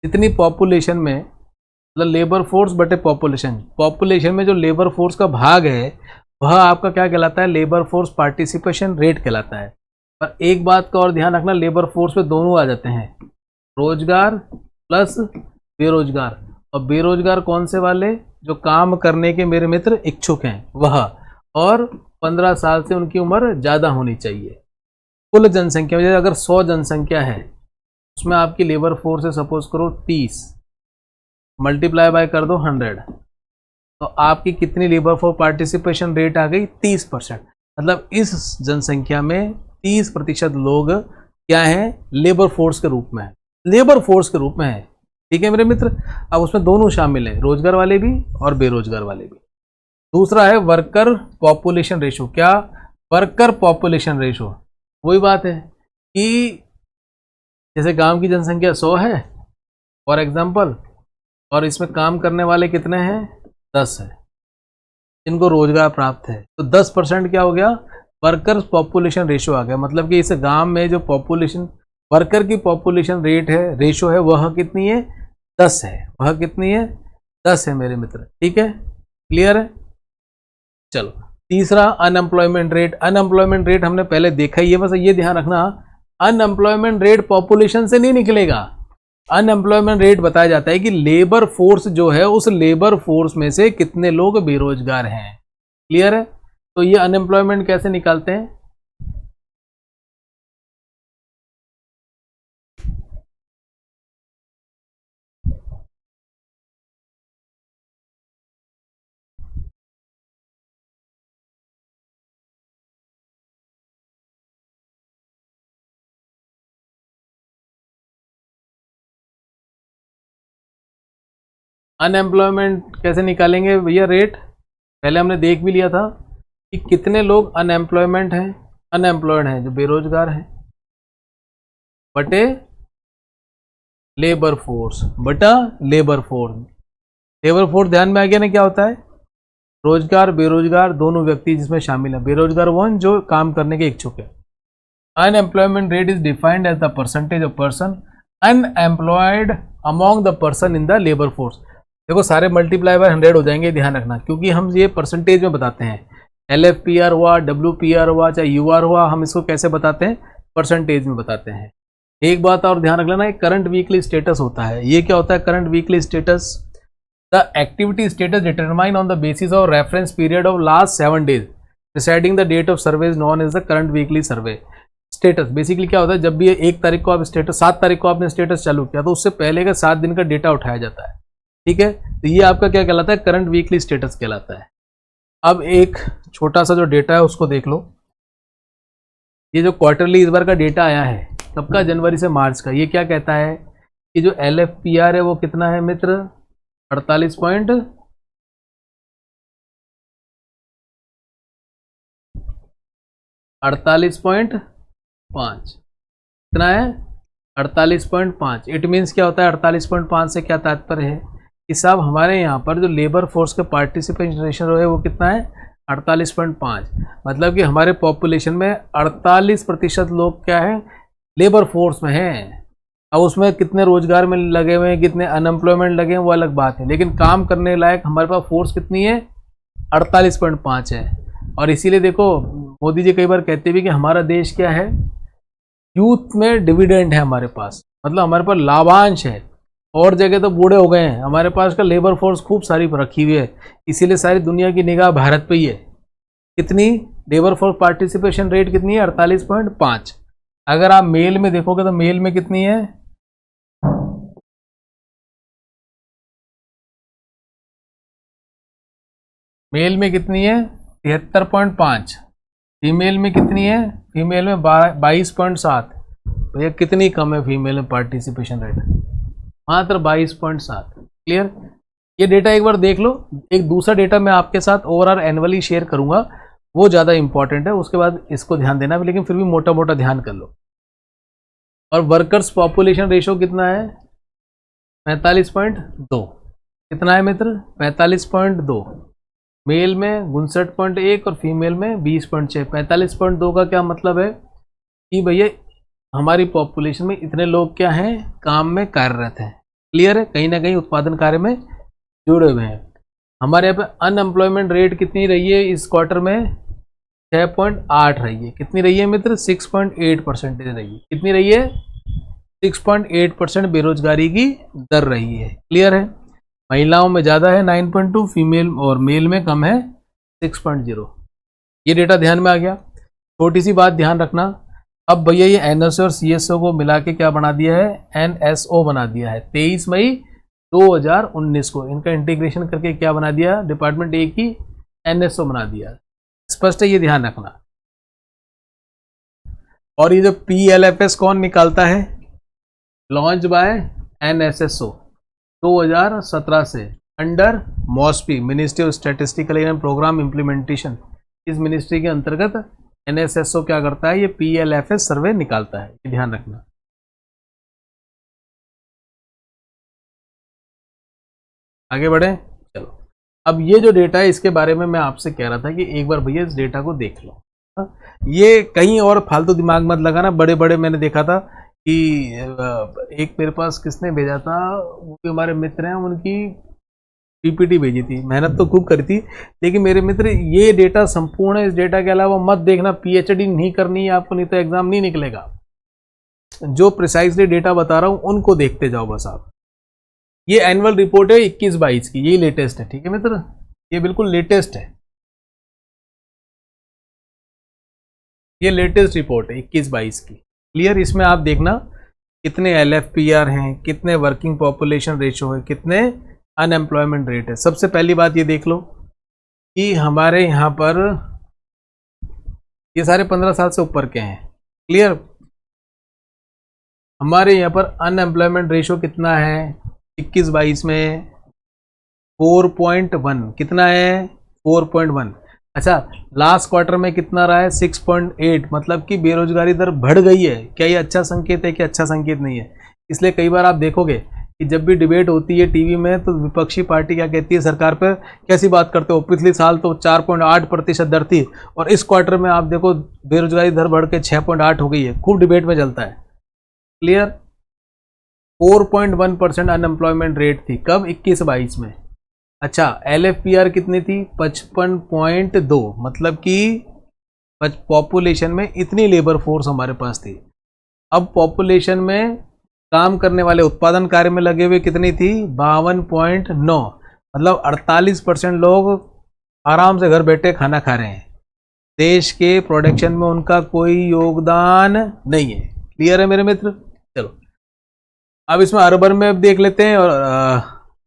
इतनी पॉपुलेशन में, मतलब लेबर फोर्स बटे पॉपुलेशन, पॉपुलेशन में जो लेबर फोर्स का भाग है वह आपका क्या कहलाता है? लेबर फोर्स पार्टिसिपेशन रेट कहलाता है। पर एक बात का और ध्यान रखना, लेबर फोर्स में दोनों आ जाते हैं, रोजगार प्लस बेरोजगार। और बेरोजगार कौन से वाले? जो काम करने के मेरे मित्र इच्छुक हैं वह, और 15 साल से उनकी उम्र ज़्यादा होनी चाहिए। कुल जनसंख्या में अगर 100 जनसंख्या है उसमें आपकी लेबर फोर्स है सपोज करो 30, मल्टीप्लाई बाय कर दो 100, तो आपकी कितनी लेबर फोर्स पार्टिसिपेशन रेट आ गई? 30%। मतलब इस जनसंख्या में 30% लोग क्या है? लेबर फोर्स के रूप में है, लेबर फोर्स के रूप में है। ठीक है मेरे मित्र। अब उसमें दोनों शामिल हैं, रोजगार वाले भी और बेरोजगार वाले भी। दूसरा है वर्कर पॉपुलेशन रेशो। क्या? Worker population ratio. वही बात है कि जैसे गांव की जनसंख्या 100 है फॉर एग्जांपल, और इसमें काम करने वाले कितने हैं? 10 है, इनको रोजगार प्राप्त है, तो 10% क्या हो गया? वर्कर पॉपुलेशन रेशो आ गया। मतलब कि इस गांव में जो पॉपुलेशन, वर्कर की पॉपुलेशन रेट है, रेशो है, वह कितनी है? 10 है। वह कितनी है? 10 है मेरे मित्र। ठीक है। क्लियर है। चलो तीसरा अनएम्प्लॉयमेंट रेट। अनएम्प्लॉयमेंट रेट हमने पहले देखा ही है, बस ये ध्यान रखना, अनएम्प्लॉयमेंट रेट पॉपुलेशन से नहीं निकलेगा। अनएम्प्लॉयमेंट रेट बताया जाता है कि लेबर फोर्स जो है उस लेबर फोर्स में से कितने लोग बेरोजगार हैं। क्लियर है। तो ये अनएम्प्लॉयमेंट कैसे निकालते हैं? अनएम्प्लॉयमेंट कैसे निकालेंगे भैया रेट? पहले हमने देख भी लिया था कि कितने लोग अनएम्प्लॉयमेंट हैं, अनएम्प्लॉयड हैं, जो बेरोजगार हैं, बटे लेबर फोर्स, बटा लेबर फोर्स। लेबर फोर्स ध्यान में आ गया ना क्या होता है? रोजगार बेरोजगार दोनों व्यक्ति जिसमें शामिल है। बेरोजगार वन जो काम करने के इच्छुक है। Unemployment rate is defined as the percentage of person unemployed among the person in the labour force. देखो सारे मल्टीप्लाई बाय 100 हो जाएंगे, ध्यान रखना, क्योंकि हम ये परसेंटेज में बताते हैं। LFPR हुआ, WPR हुआ, चाहे UR हुआ, हम इसको कैसे बताते हैं? परसेंटेज में बताते हैं। एक बात और ध्यान रख लेना, एक करंट वीकली स्टेटस होता है। ये क्या होता है current weekly status? The activity status determine on the basis of reference period of last 7 days preceding the date of survey is known as the current weekly survey status. Basically क्या होता है, जब भी 1 तारीख को आप स्टेटस, 7 तारीख को आपने स्टेटस चालू किया तो उससे पहले का 7 दिन का डेटा उठाया जाता है। ठीक है, तो ये आपका क्या कहलाता है? करंट वीकली स्टेटस कहलाता है। अब एक छोटा सा जो डेटा है उसको देख लो। ये जो क्वार्टरली इस बार का डेटा आया है, कब का? जनवरी से मार्च का। ये क्या कहता है कि जो LFPR है वो कितना है मित्र? 48.5 कितना है? 48.5। इट मीन्स क्या होता है 48.5 से? क्या तात्पर्य है कि साहब हमारे यहाँ पर जो लेबर फोर्स का पार्टिसिपेशन रेशियो है वो कितना है? 48.5। मतलब कि हमारे पॉपुलेशन में 48% लोग क्या है? लेबर फोर्स में हैं। अब उसमें कितने रोजगार में लगे हुए हैं, कितने अनएम्प्लॉयमेंट लगे हैं, वो अलग बात है, लेकिन काम करने लायक हमारे पास फोर्स कितनी है? 48.5 है। और इसीलिए देखो मोदी जी कई बार कहते भी कि हमारा देश क्या है? यूथ में डिविडेंड है हमारे पास, मतलब हमारे पास लाभांश है। और जगह तो बूढ़े हो गए हैं, हमारे पास का लेबर फोर्स खूब सारी रखी हुई है, इसीलिए सारी दुनिया की निगाह भारत पे ही है। कितनी? लेबर फोर्स पार्टिसिपेशन रेट कितनी है? 48.5। अगर आप मेल में देखोगे तो मेल में कितनी है? मेल में कितनी है? 73.5। फीमेल में कितनी है? फीमेल में 22.7। भैया कितनी कम है फीमेल में पार्टिसिपेशन रेट? मात्र 22.7। क्लियर? ये डेटा एक बार देख लो। एक दूसरा डेटा मैं आपके साथ ओवरऑल एनुअली शेयर करूंगा, वो ज़्यादा इंपॉर्टेंट है, उसके बाद इसको ध्यान देना, लेकिन फिर भी मोटा मोटा ध्यान कर लो। और वर्कर्स पॉपुलेशन रेशो कितना है? 45.2। कितना है मित्र? 45.2। मेल में 59.1 और फीमेल में 20.6। 45.2 का क्या मतलब है कि भैया हमारी पॉपुलेशन में इतने लोग क्या हैं? काम में कार्यरत हैं। क्लियर है? कहीं ना कहीं उत्पादन कार्य में जुड़े हुए हैं। हमारे यहाँ पे अनएम्प्लॉयमेंट रेट कितनी रही है इस क्वार्टर में? 6.8 रही है। कितनी रही है मित्र? 6.8% रही है। कितनी रही है? 6.8% बेरोजगारी की दर रही है। क्लियर है? महिलाओं में ज़्यादा है 9.2, फीमेल और मेल में कम है 6.0। ये डेटा ध्यान में आ गया। छोटी सी बात ध्यान रखना, अब भैया ये NSO और CSO को मिला के क्या बना दिया है? NSO बना दिया है। 23 मई 2019 को इनका इंटीग्रेशन करके क्या बना दिया? डिपार्टमेंट A की NSO बना दिया। स्पष्ट है? ये ध्यान रखना। और ये जो PLFS कौन निकालता है? लॉन्च बाय NSSO 2017 से under MOSPI, ministry of statistical and programme implementation. इस मिनिस्ट्री के अंतर्गत NSSO क्या करता है? ये PLFS सर्वे निकालता है। ये ध्यान रखना। आगे बढ़े, चलो। अब ये जो डेटा है इसके बारे में मैं आपसे कह रहा था कि एक बार भैया इस डेटा को देख लो। ये कहीं और फालतू दिमाग मत लगाना। बड़े बड़े मैंने देखा था कि एक मेरे पास किसने भेजा था, वो भी हमारे मित्र हैं, उनकी PPT भेजी थी। मेहनत तो खूब करी थी, लेकिन मेरे मित्र ये डेटा संपूर्ण है, इस डेटा के अलावा मत देखना। PhD नहीं करनी है आपको, नहीं तो एग्जाम नहीं निकलेगा। जो प्रिसाइजली डेटा बता रहा हूं उनको देखते जाओ बस आप। ये एनुअल रिपोर्ट है 21-22 की, ये लेटेस्ट है। ठीक है मित्र, ये बिल्कुल लेटेस्ट है। ये लेटेस्ट रिपोर्ट है 21-22 की। क्लियर? इसमें आप देखना कितने LFPR हैं, कितने वर्किंग पॉपुलेशन रेशो है, कितने अनएम्प्लॉयमेंट रेट है। सबसे पहली बात ये देख लो कि हमारे यहाँ पर ये सारे 15 साल से ऊपर के हैं। क्लियर? हमारे यहाँ पर अनएम्प्लॉयमेंट रेशो कितना है 21-22 में? 4.1 कितना है 4.1। अच्छा लास्ट क्वार्टर में कितना रहा है 6.8, मतलब कि बेरोजगारी दर बढ़ गई है। क्या ये अच्छा संकेत है कि अच्छा संकेत नहीं है? इसलिए कई बार आप देखोगे कि जब भी डिबेट होती है टीवी में तो विपक्षी पार्टी क्या कहती है सरकार पर, कैसी बात करते हो, पिछले साल तो 4.8% दर थी और इस क्वार्टर में आप देखो बेरोजगारी दर बढ़ के 6.8 हो गई है। खूब डिबेट में चलता है। क्लियर? 4.1% अनएम्प्लॉयमेंट रेट थी कब 21-22 में। अच्छा LFPR कितनी थी 55.2, मतलब कि पॉपुलेशन में इतनी लेबर फोर्स हमारे पास थी। अब पॉपुलेशन में काम करने वाले उत्पादन कार्य में लगे हुए कितनी थी 52.9, मतलब 48% लोग आराम से घर बैठे खाना खा रहे हैं। देश के प्रोडक्शन में उनका कोई योगदान नहीं है। क्लियर है मेरे मित्र? चलो अब इसमें अर्बन में देख लेते हैं और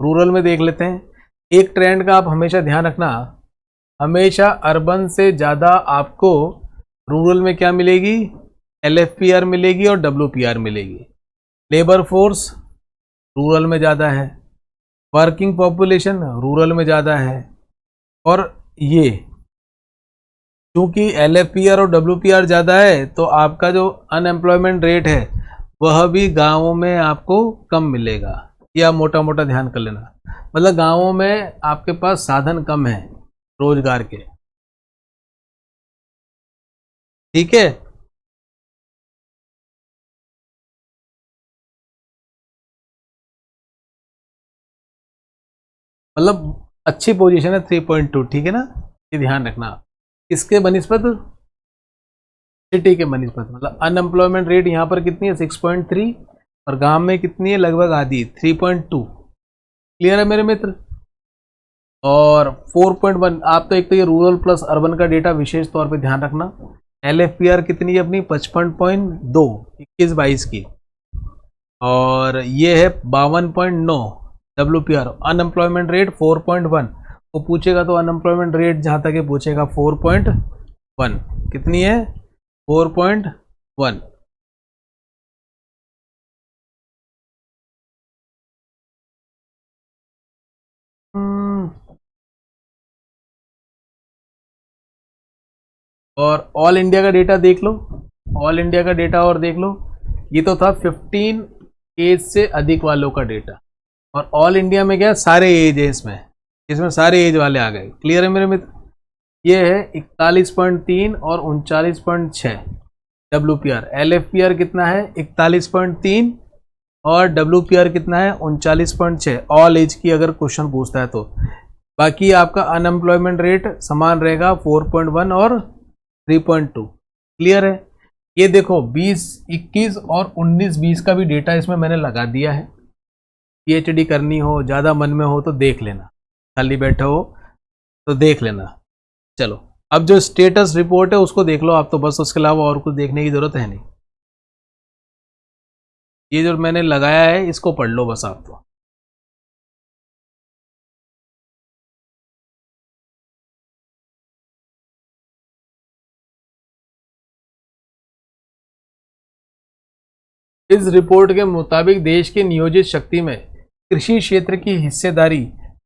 रूरल में देख लेते हैं। एक ट्रेंड का आप हमेशा ध्यान रखना, हमेशा अर्बन से ज़्यादा आपको रूरल में क्या मिलेगी LFPR मिलेगी और WPR मिलेगी। लेबर फोर्स रूरल में ज़्यादा है, वर्किंग पॉपुलेशन रूरल में ज़्यादा है, और ये क्योंकि LFPR और WPR ज़्यादा है तो आपका जो अनएम्प्लॉयमेंट रेट है वह भी गांवों में आपको कम मिलेगा। या मोटा मोटा ध्यान कर लेना, मतलब गांवों में आपके पास साधन कम है रोजगार के। ठीक है, मतलब अच्छी पोजीशन है 3.2। ठीक है ना, ये ध्यान रखना। इसके बनिस्पत सिटी के बनिस्पत, मतलब अनएम्प्लॉयमेंट रेट यहाँ पर कितनी है 6.3 और गांव में कितनी है लगभग आधी 3.2। क्लियर है मेरे मित्र? और 4.1 आप तो एक तो ये रूरल प्लस अर्बन का डेटा विशेष तौर पे ध्यान रखना। LFPR कितनी है अपनी 55.2 21-22 की, और ये है 52.9 WPR। अनएम्प्लॉयमेंट रेट 4.1, वो पूछेगा तो अनएम्प्लॉयमेंट रेट जहाँ तक ये पूछेगा 4.1 कितनी है 4.1। और ऑल इंडिया का डेटा देख लो, ऑल इंडिया का डेटा और देख लो। ये तो था 15 एज से अधिक वालों का डेटा, और ऑल इंडिया में क्या सारे एज है इसमें, इसमें सारे एज वाले आ गए। क्लियर है मेरे मित्र? ये है 41.3 और 39.6 WPR। LFPR कितना है 41.3 और WPR कितना है 39.6 ऑल एज की अगर क्वेश्चन पूछता है तो। बाकी आपका अनएम्प्लॉयमेंट रेट समान रहेगा 4.1 और 3.2। क्लियर है? ये देखो 20, 21 और 19, 20 का भी डेटा इसमें मैंने लगा दिया है। PhD करनी हो, ज़्यादा मन में हो तो देख लेना, खाली बैठे हो तो देख लेना। चलो अब जो स्टेटस रिपोर्ट है उसको देख लो आप तो, बस उसके अलावा और कुछ देखने की जरूरत है नहीं। ये जो मैंने लगाया है इसको पढ़ लो बस आप तो। इस रिपोर्ट के मुताबिक देश की नियोजित शक्ति में कृषि क्षेत्र की हिस्सेदारी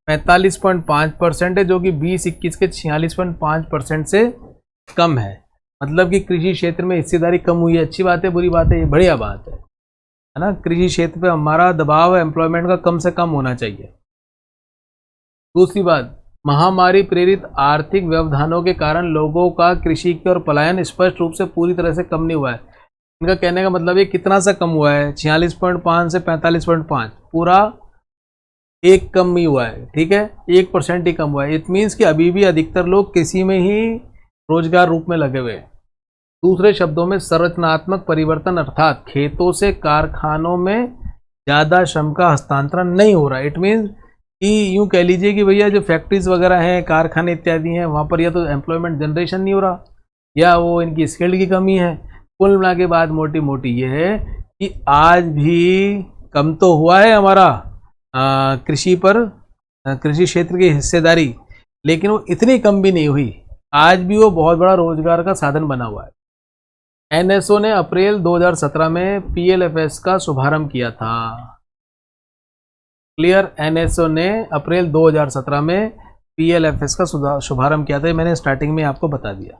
45.5% है, जो कि 20-21 के 46.5% से कम है। मतलब कि कृषि क्षेत्र में हिस्सेदारी कम हुई है। अच्छी बात है बुरी बात है? ये बढ़िया बात है ना। कृषि क्षेत्र पे हमारा दबाव एम्प्लॉयमेंट का कम से कम होना चाहिए। दूसरी बात, महामारी प्रेरित आर्थिक व्यवधानों के कारण लोगों का कृषि की ओर पलायन स्पष्ट रूप से पूरी तरह से कम नहीं हुआ है। इनका कहने का मतलब ये कितना सा कम हुआ है 46.5 से 45.5, पूरा एक कम ही हुआ है। ठीक है, 1% ही कम हुआ है। इट मीन्स कि अभी भी अधिकतर लोग किसी में ही रोजगार रूप में लगे हुए हैं। दूसरे शब्दों में संरचनात्मक परिवर्तन अर्थात खेतों से कारखानों में ज़्यादा श्रम का हस्तांतरण नहीं हो रहा। इट मीन्स कि यूँ कह लीजिए कि भैया जो फैक्ट्रीज वगैरह हैं, कारखाने इत्यादि हैं, वहाँ पर या तो एम्प्लॉयमेंट जनरेशन नहीं हो रहा या वो इनकी स्किल्ड की कमी है। कुल मिला के बात मोटी मोटी ये है कि आज भी कम तो हुआ है हमारा कृषि पर, कृषि क्षेत्र की हिस्सेदारी, लेकिन वो इतनी कम भी नहीं हुई। आज भी वो बहुत बड़ा रोजगार का साधन बना हुआ है। NSO ने अप्रैल 2017 में PLFS का शुभारंभ किया था। क्लियर। एनएसओ ने अप्रैल 2017 में पीएलएफएस का शुभारंभ किया था, मैंने स्टार्टिंग में आपको बता दिया।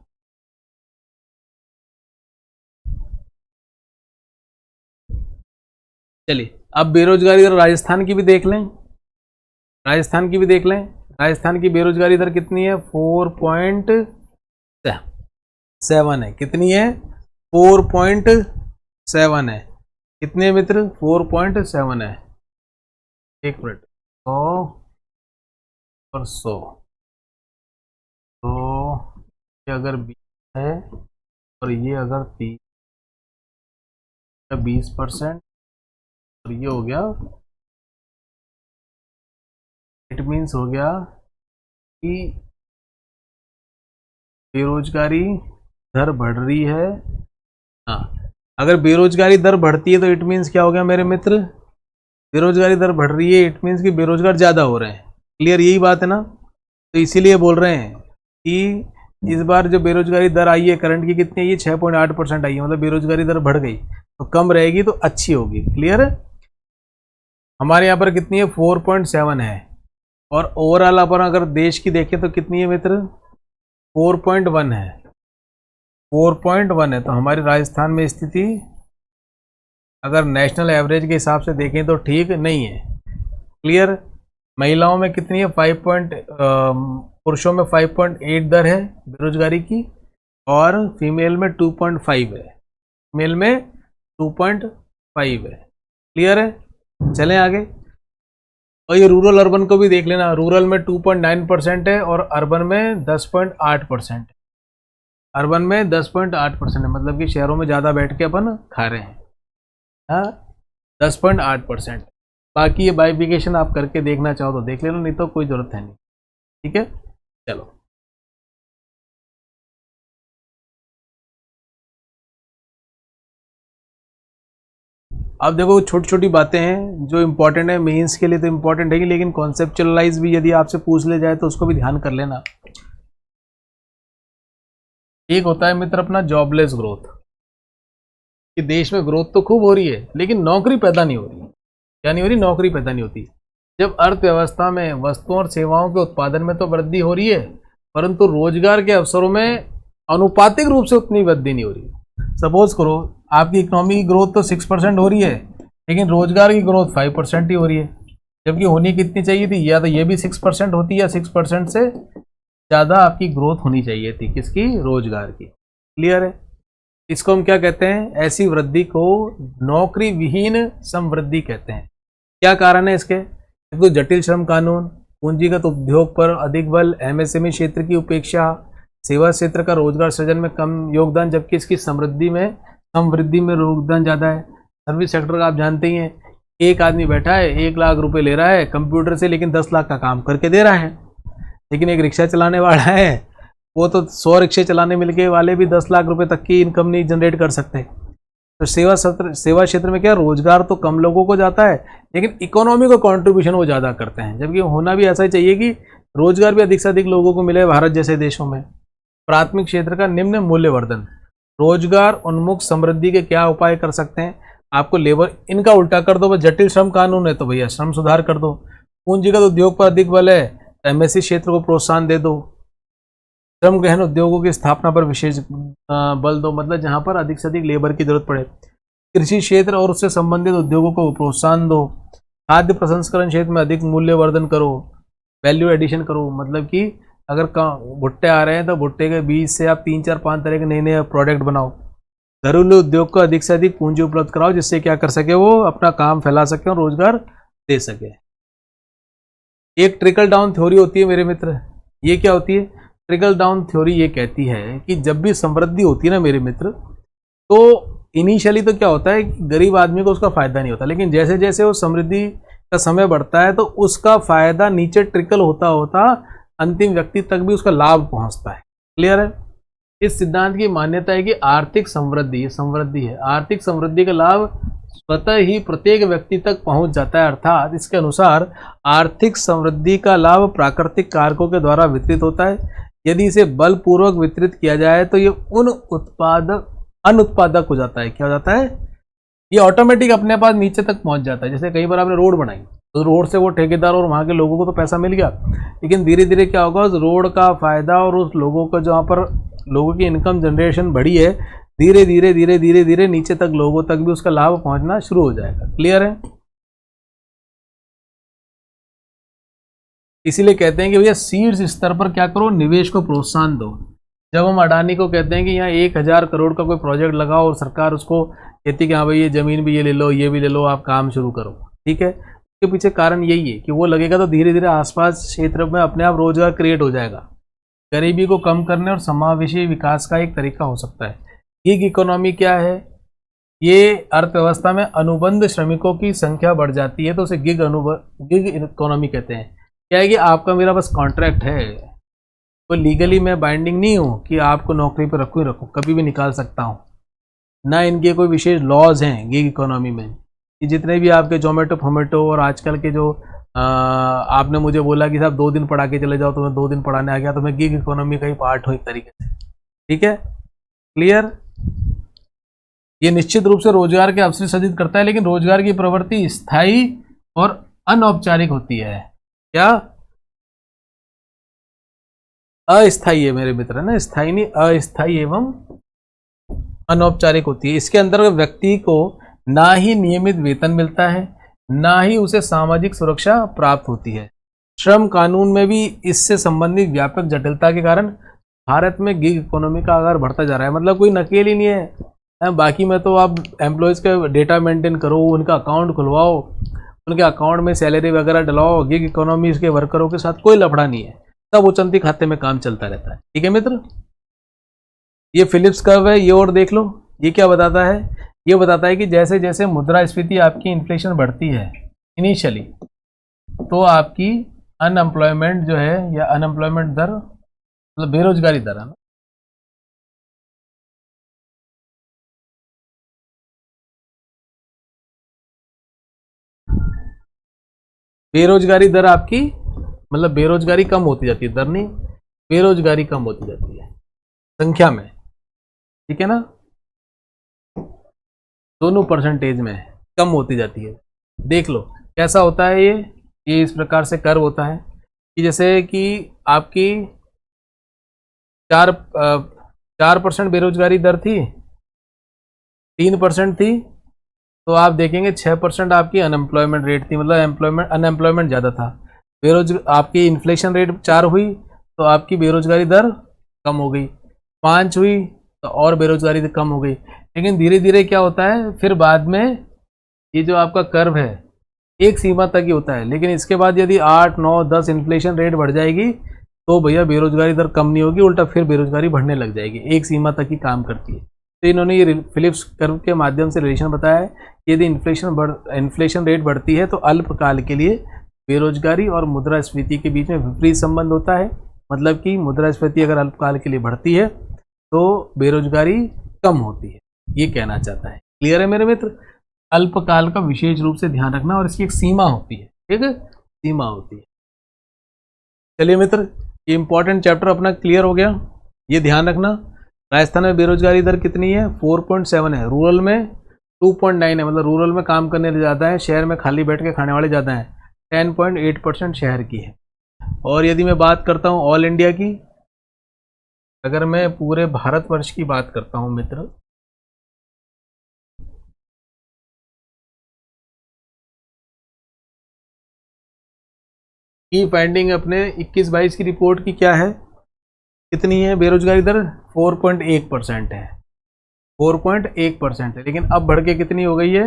चलिए अब बेरोजगारी दर राजस्थान की भी देख लें, राजस्थान की भी देख लें। राजस्थान की बेरोजगारी दर कितनी है? 4.7 है। कितनी है? 4.7 है। कितने मित्र? 4.7 है। एक मिनट, 100 तो ये अगर 20 है और ये अगर 20% और ये हो गया, इट मीन्स हो गया कि बेरोजगारी दर बढ़ रही है। हाँ, अगर बेरोजगारी दर बढ़ती है तो इट मीन्स क्या हो गया मेरे मित्र? बेरोजगारी दर बढ़ रही है, इट मीन्स कि बेरोजगार ज़्यादा हो रहे हैं। क्लियर, यही बात है ना? तो इसीलिए बोल रहे हैं कि इस बार जो बेरोजगारी दर आई है करंट की कितनी है? ये 6.8% आई है, मतलब बेरोजगारी दर बढ़ गई। तो कम रहेगी तो अच्छी होगी। क्लियर है? हमारे यहाँ पर कितनी है? 4.7 है। और ओवरऑल अपन अगर देश की देखें तो कितनी है मित्र? 4.1 है। 4.1 है। तो हमारे राजस्थान में स्थिति अगर नेशनल एवरेज के हिसाब से देखें तो ठीक नहीं है। क्लियर। महिलाओं में कितनी है? पुरुषों में 5.8 दर है बेरोजगारी की, और फीमेल में 2.5 है। फीमेल में 2.5 है। क्लियर है? चलें आगे। और ये रूरल अर्बन को भी देख लेना। रूरल में 2.9% है और अर्बन में 10.8%। अर्बन में 10.8% है, मतलब कि शहरों में ज़्यादा बैठ के अपन खा रहे हैं। हाँ, 10.8%। बाकी ये बाइफिकेशन आप करके देखना चाहो तो देख लेना, नहीं तो कोई ज़रूरत है नहीं। ठीक है, चलो। अब देखो छोटी छोटी बातें हैं जो इंपॉर्टेंट है, मेंस के लिए तो इंपॉर्टेंट है, लेकिन कॉन्सेप्चुअलाइज भी यदि आपसे पूछ ले जाए तो उसको भी ध्यान कर लेना। एक होता है मित्र अपना जॉबलेस ग्रोथ, कि देश में ग्रोथ तो खूब हो रही है लेकिन नौकरी पैदा नहीं हो रही। क्या नहीं हो रही? नौकरी पैदा नहीं होती। जब अर्थव्यवस्था में वस्तुओं और सेवाओं के उत्पादन में तो वृद्धि हो रही है, परंतु रोजगार के अवसरों में अनुपातिक रूप से उतनी वृद्धि नहीं हो रही। सपोज करो आपकी इकोनॉमी की ग्रोथ तो 6% हो रही है, लेकिन रोजगार की ग्रोथ 5% ही हो रही है, जबकि होनी कितनी चाहिए थी? या तो ये भी 6% होती, या 6% से ज़्यादा आपकी ग्रोथ होनी चाहिए थी। किसकी? रोजगार की। क्लियर है? इसको हम क्या कहते हैं? ऐसी वृद्धि को नौकरी विहीन समवृद्धि कहते हैं। क्या कारण है इसके? तो जटिल श्रम कानून, पूंजीगत उद्योग पर अधिक बल, एमएसएमई क्षेत्र की उपेक्षा, सेवा क्षेत्र का रोजगार सृजन में कम योगदान जबकि इसकी समृद्धि में योगदान ज़्यादा है। सर्विस सेक्टर का आप जानते ही हैं, एक आदमी बैठा है 1 लाख रुपए ले रहा है कंप्यूटर से, लेकिन 10 लाख का काम करके दे रहा है। लेकिन एक रिक्शा चलाने वाला है, वो तो 100 रिक्शे चलाने मिलके वाले भी 10 लाख रुपए तक की इनकम नहीं जनरेट कर सकते। तो सेवा क्षेत्र में क्या, रोजगार तो कम लोगों को जाता है लेकिन इकोनॉमी को कंट्रीब्यूशन वो ज़्यादा करते हैं, जबकि होना भी ऐसा ही चाहिए कि रोजगार भी अधिक से अधिक लोगों को मिले भारत जैसे देशों में। प्राथमिक क्षेत्र का निम्न मूल्यवर्धन, रोजगार उन्मुख समृद्धि के क्या उपाय कर सकते हैं? आपको लेबर इनका उल्टा कर दो, जटिल श्रम कानून है तो भैया श्रम सुधार कर दो। पूंजीगत उद्योग पर अधिक बल है, एमएससी क्षेत्र को प्रोत्साहन दे दो। श्रम गहन उद्योगों की स्थापना पर विशेष बल दो, मतलब जहां पर अधिक से अधिक लेबर की जरूरत पड़े। कृषि क्षेत्र और उससे संबंधित उद्योगों को प्रोत्साहन दो। खाद्य प्रसंस्करण क्षेत्र में अधिक मूल्यवर्धन करो, वैल्यू एडिशन करो, मतलब कि अगर भुट्टे आ रहे हैं तो भुट्टे के बीज से आप 3, 4, 5 तरह के नए नए प्रोडक्ट बनाओ। घरेलू उद्योग को अधिक से अधिक पूंजी उपलब्ध कराओ, जिससे क्या कर सके, वो अपना काम फैला सके और रोजगार दे सके। एक ट्रिकल डाउन थ्योरी होती है मेरे मित्र। ये क्या होती है? ट्रिकल डाउन थ्योरी ये कहती है कि जब भी समृद्धि होती है ना मेरे मित्र, तो इनिशियली तो क्या होता है कि गरीब आदमी को उसका फायदा नहीं होता, लेकिन जैसे जैसे वो समृद्धि का समय बढ़ता है तो उसका फायदा नीचे ट्रिकल होता होता अंतिम व्यक्ति तक भी उसका लाभ पहुंचता है। क्लियर है? इस सिद्धांत की मान्यता है कि आर्थिक समृद्धि है, आर्थिक समृद्धि का लाभ स्वतः ही प्रत्येक व्यक्ति तक पहुंच जाता है। अर्थात इसके अनुसार आर्थिक समृद्धि का लाभ प्राकृतिक कारकों के द्वारा वितरित होता है। यदि इसे बलपूर्वक वितरित किया जाए तो ये अनुत्पादक हो जाता है। क्या हो जाता है? ये ऑटोमेटिक अपने पास नीचे तक पहुंच जाता है। जैसे कई बार आपने रोड बनाई, तो रोड से वो ठेकेदार और वहाँ के लोगों को तो पैसा मिल गया, लेकिन धीरे धीरे क्या होगा, उस रोड का फ़ायदा और उस लोगों का जहाँ पर लोगों की इनकम जनरेशन बढ़ी है, धीरे धीरे धीरे धीरे धीरे नीचे तक लोगों तक भी उसका लाभ पहुँचना शुरू हो जाएगा। क्लियर है? इसीलिए कहते हैं कि भैया शीर्ष स्तर पर क्या करो, निवेश को प्रोत्साहन दो। जब हम अडानी को कहते हैं कि यहाँ 1000 करोड़ का कोई प्रोजेक्ट लगाओ और सरकार उसको कहती है कि हाँ भाई ये ज़मीन भी ये ले लो, ये भी ले लो, आप काम शुरू करो, ठीक है, उसके पीछे कारण यही है कि वो लगेगा तो धीरे धीरे आसपास क्षेत्र में अपने आप रोजगार क्रिएट हो जाएगा। गरीबी को कम करने और समावेशी विकास का एक तरीका हो सकता है। गिग इकोनॉमी क्या है? ये अर्थव्यवस्था में अनुबंध श्रमिकों की संख्या बढ़ जाती है तो उसे गिग इकोनॉमी कहते हैं। क्या है कि आपका मेरा बस कॉन्ट्रैक्ट है, कोई लीगली मैं बाइंडिंग नहीं हूँ कि आपको नौकरी पर रखूँ ही रखूँ, कभी भी निकाल सकता हूँ, ना इनके कोई विशेष लॉज हैं गिग इकोनॉमी में। कि जितने भी आपके जोमेटो फोमेटो और आजकल के जो आपने मुझे बोला कि साहब 2 दिन पढ़ा के चले जाओ, तो मैं 2 दिन पढ़ाने आ गया, तो मैं गिग इकोनॉमी का ही पार्ट हूँ एक तरीके से, ठीक है? क्लियर? ये निश्चित रूप से रोजगार के अवसर सृजित करता है, लेकिन रोजगार की प्रवृत्ति स्थायी और अनौपचारिक होती है। क्या? अस्थायी है मेरे मित्र, है ना, स्थायी नहीं, अस्थायी एवं अनौपचारिक होती है। इसके अंदर व्यक्ति को ना ही नियमित वेतन मिलता है, ना ही उसे सामाजिक सुरक्षा प्राप्त होती है। श्रम कानून में भी इससे संबंधित व्यापक जटिलता के कारण भारत में गिग इकोनॉमी का आकार बढ़ता जा रहा है। मतलब कोई नकेल ही नहीं है। बाकी में तो आप एम्प्लॉयज़ का डेटा मेंटेन करो, उनका अकाउंट खुलवाओ, उनके अकाउंट में सैलरी वगैरह डलाओ। गिग इकोनॉमी इसके वर्करों के साथ कोई लफड़ा नहीं है, सब उचंती खाते में काम चलता रहता है। ठीक है मित्र, ये फिलिप्स कर्व है, ये और देख लो। ये क्या बताता है? ये बताता है कि जैसे जैसे मुद्रास्फीति आपकी इन्फ्लेशन बढ़ती है इनिशियली, तो आपकी अनएम्प्लॉयमेंट जो है, या अनएम्प्लॉयमेंट दर मतलब बेरोजगारी दर है ना, बेरोजगारी दर आपकी मतलब बेरोजगारी कम होती जाती है, दर नहीं, बेरोजगारी कम होती जाती है संख्या में। ठीक है ना, दोनों परसेंटेज में कम होती जाती है। देख लो कैसा होता है ये इस प्रकार से कर्व होता है कि जैसे कि आपकी 4% बेरोजगारी दर थी, 3% थी, तो आप देखेंगे 6% आपकी अनएम्प्लॉयमेंट रेट थी, मतलब अनएम्प्लॉयमेंट ज़्यादा था। आपकी इन्फ्लेशन रेट 4 हुई तो आपकी बेरोजगारी दर कम हो गई, 5 हुई तो और बेरोजगारी दर कम हो गई। लेकिन धीरे धीरे क्या होता है, फिर बाद में ये जो आपका कर्व है एक सीमा तक ही होता है, लेकिन इसके बाद यदि 8, 9, 10 इन्फ्लेशन रेट बढ़ जाएगी तो भैया बेरोजगारी दर कम नहीं होगी, उल्टा फिर बेरोजगारी बढ़ने लग जाएगी। एक सीमा तक ही काम करती है। तो इन्होंने ये फिलिप्स कर्व के माध्यम से रिलेशन बताया है कि यदि इन्फ्लेशन रेट बढ़ती है तो अल्पकाल के लिए बेरोजगारी और मुद्रास्फीति के बीच में विपरीत संबंध होता है। मतलब कि मुद्रास्फीति अगर अल्पकाल के लिए बढ़ती है तो बेरोजगारी कम होती है, ये कहना चाहता है। क्लियर है मेरे मित्र? अल्पकाल का विशेष रूप से ध्यान रखना, और इसकी एक सीमा होती है। ठीक है, सीमा होती है। चलिए मित्र, ये इंपॉर्टेंट चैप्टर अपना क्लियर हो गया, ये ध्यान रखना। राजस्थान में बेरोजगारी दर कितनी है? 4.7 है। रूरल में 2.9 है, मतलब रूरल में काम करने ज़्यादा है, शहर में खाली बैठ के खाने वाले ज़्यादा हैं। 10.8% शहर की है। और यदि मैं बात करता हूँ ऑल इंडिया की, अगर मैं पूरे भारतवर्ष की बात करता हूँ मित्र, की फाइंडिंग अपने 21-22 की रिपोर्ट की क्या है, कितनी है बेरोजगारी दर? 4.1% है, 4.1% है। लेकिन अब बढ़ के कितनी हो गई है?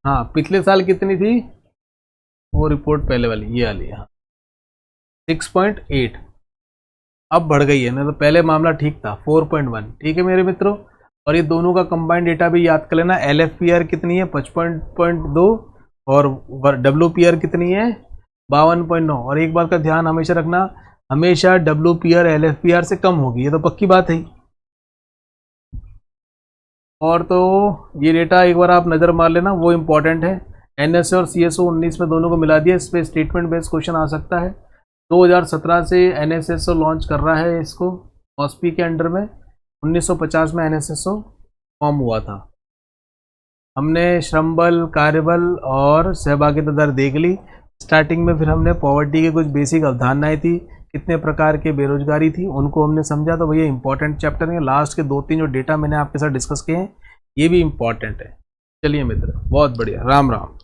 हाँ, पिछले साल कितनी थी वो रिपोर्ट? पहले वाली, ये वाली, हाँ, 6.8। अब बढ़ गई है ना, तो पहले मामला ठीक था 4.1। ठीक है मेरे मित्रों, और ये दोनों का कंबाइंड डेटा भी याद कर लेना। LFPR कितनी है? 55.2, और WPR कितनी है? 52.9। और एक बात का ध्यान हमेशा रखना, हमेशा WPR LFPR से कम होगी, ये तो पक्की बात है। और तो ये डेटा एक बार आप नज़र मार लेना, वो इम्पॉर्टेंट है। NSA और CSO 19 में दोनों को मिला दिया, इस पर स्टेटमेंट बेस्ड क्वेश्चन आ सकता है। 2017 से NSSO लॉन्च कर रहा है इसको, OSPI के अंडर में, 1950 में एनएसएसओ फॉर्म हुआ था। हमने श्रम बल, कार्यबल और सहभागिता दर देख ली स्टार्टिंग में। फिर हमने पॉवर्टी के कुछ बेसिक अवधारणाएं थी, कितने प्रकार के बेरोजगारी थी, उनको हमने समझा। तो भैया इंपॉर्टेंट चैप्टर है। लास्ट के 2-3 जो डेटा मैंने आपके साथ डिस्कस किए हैं ये भी इंपॉर्टेंट है। चलिए मित्र, बहुत बढ़िया, राम राम।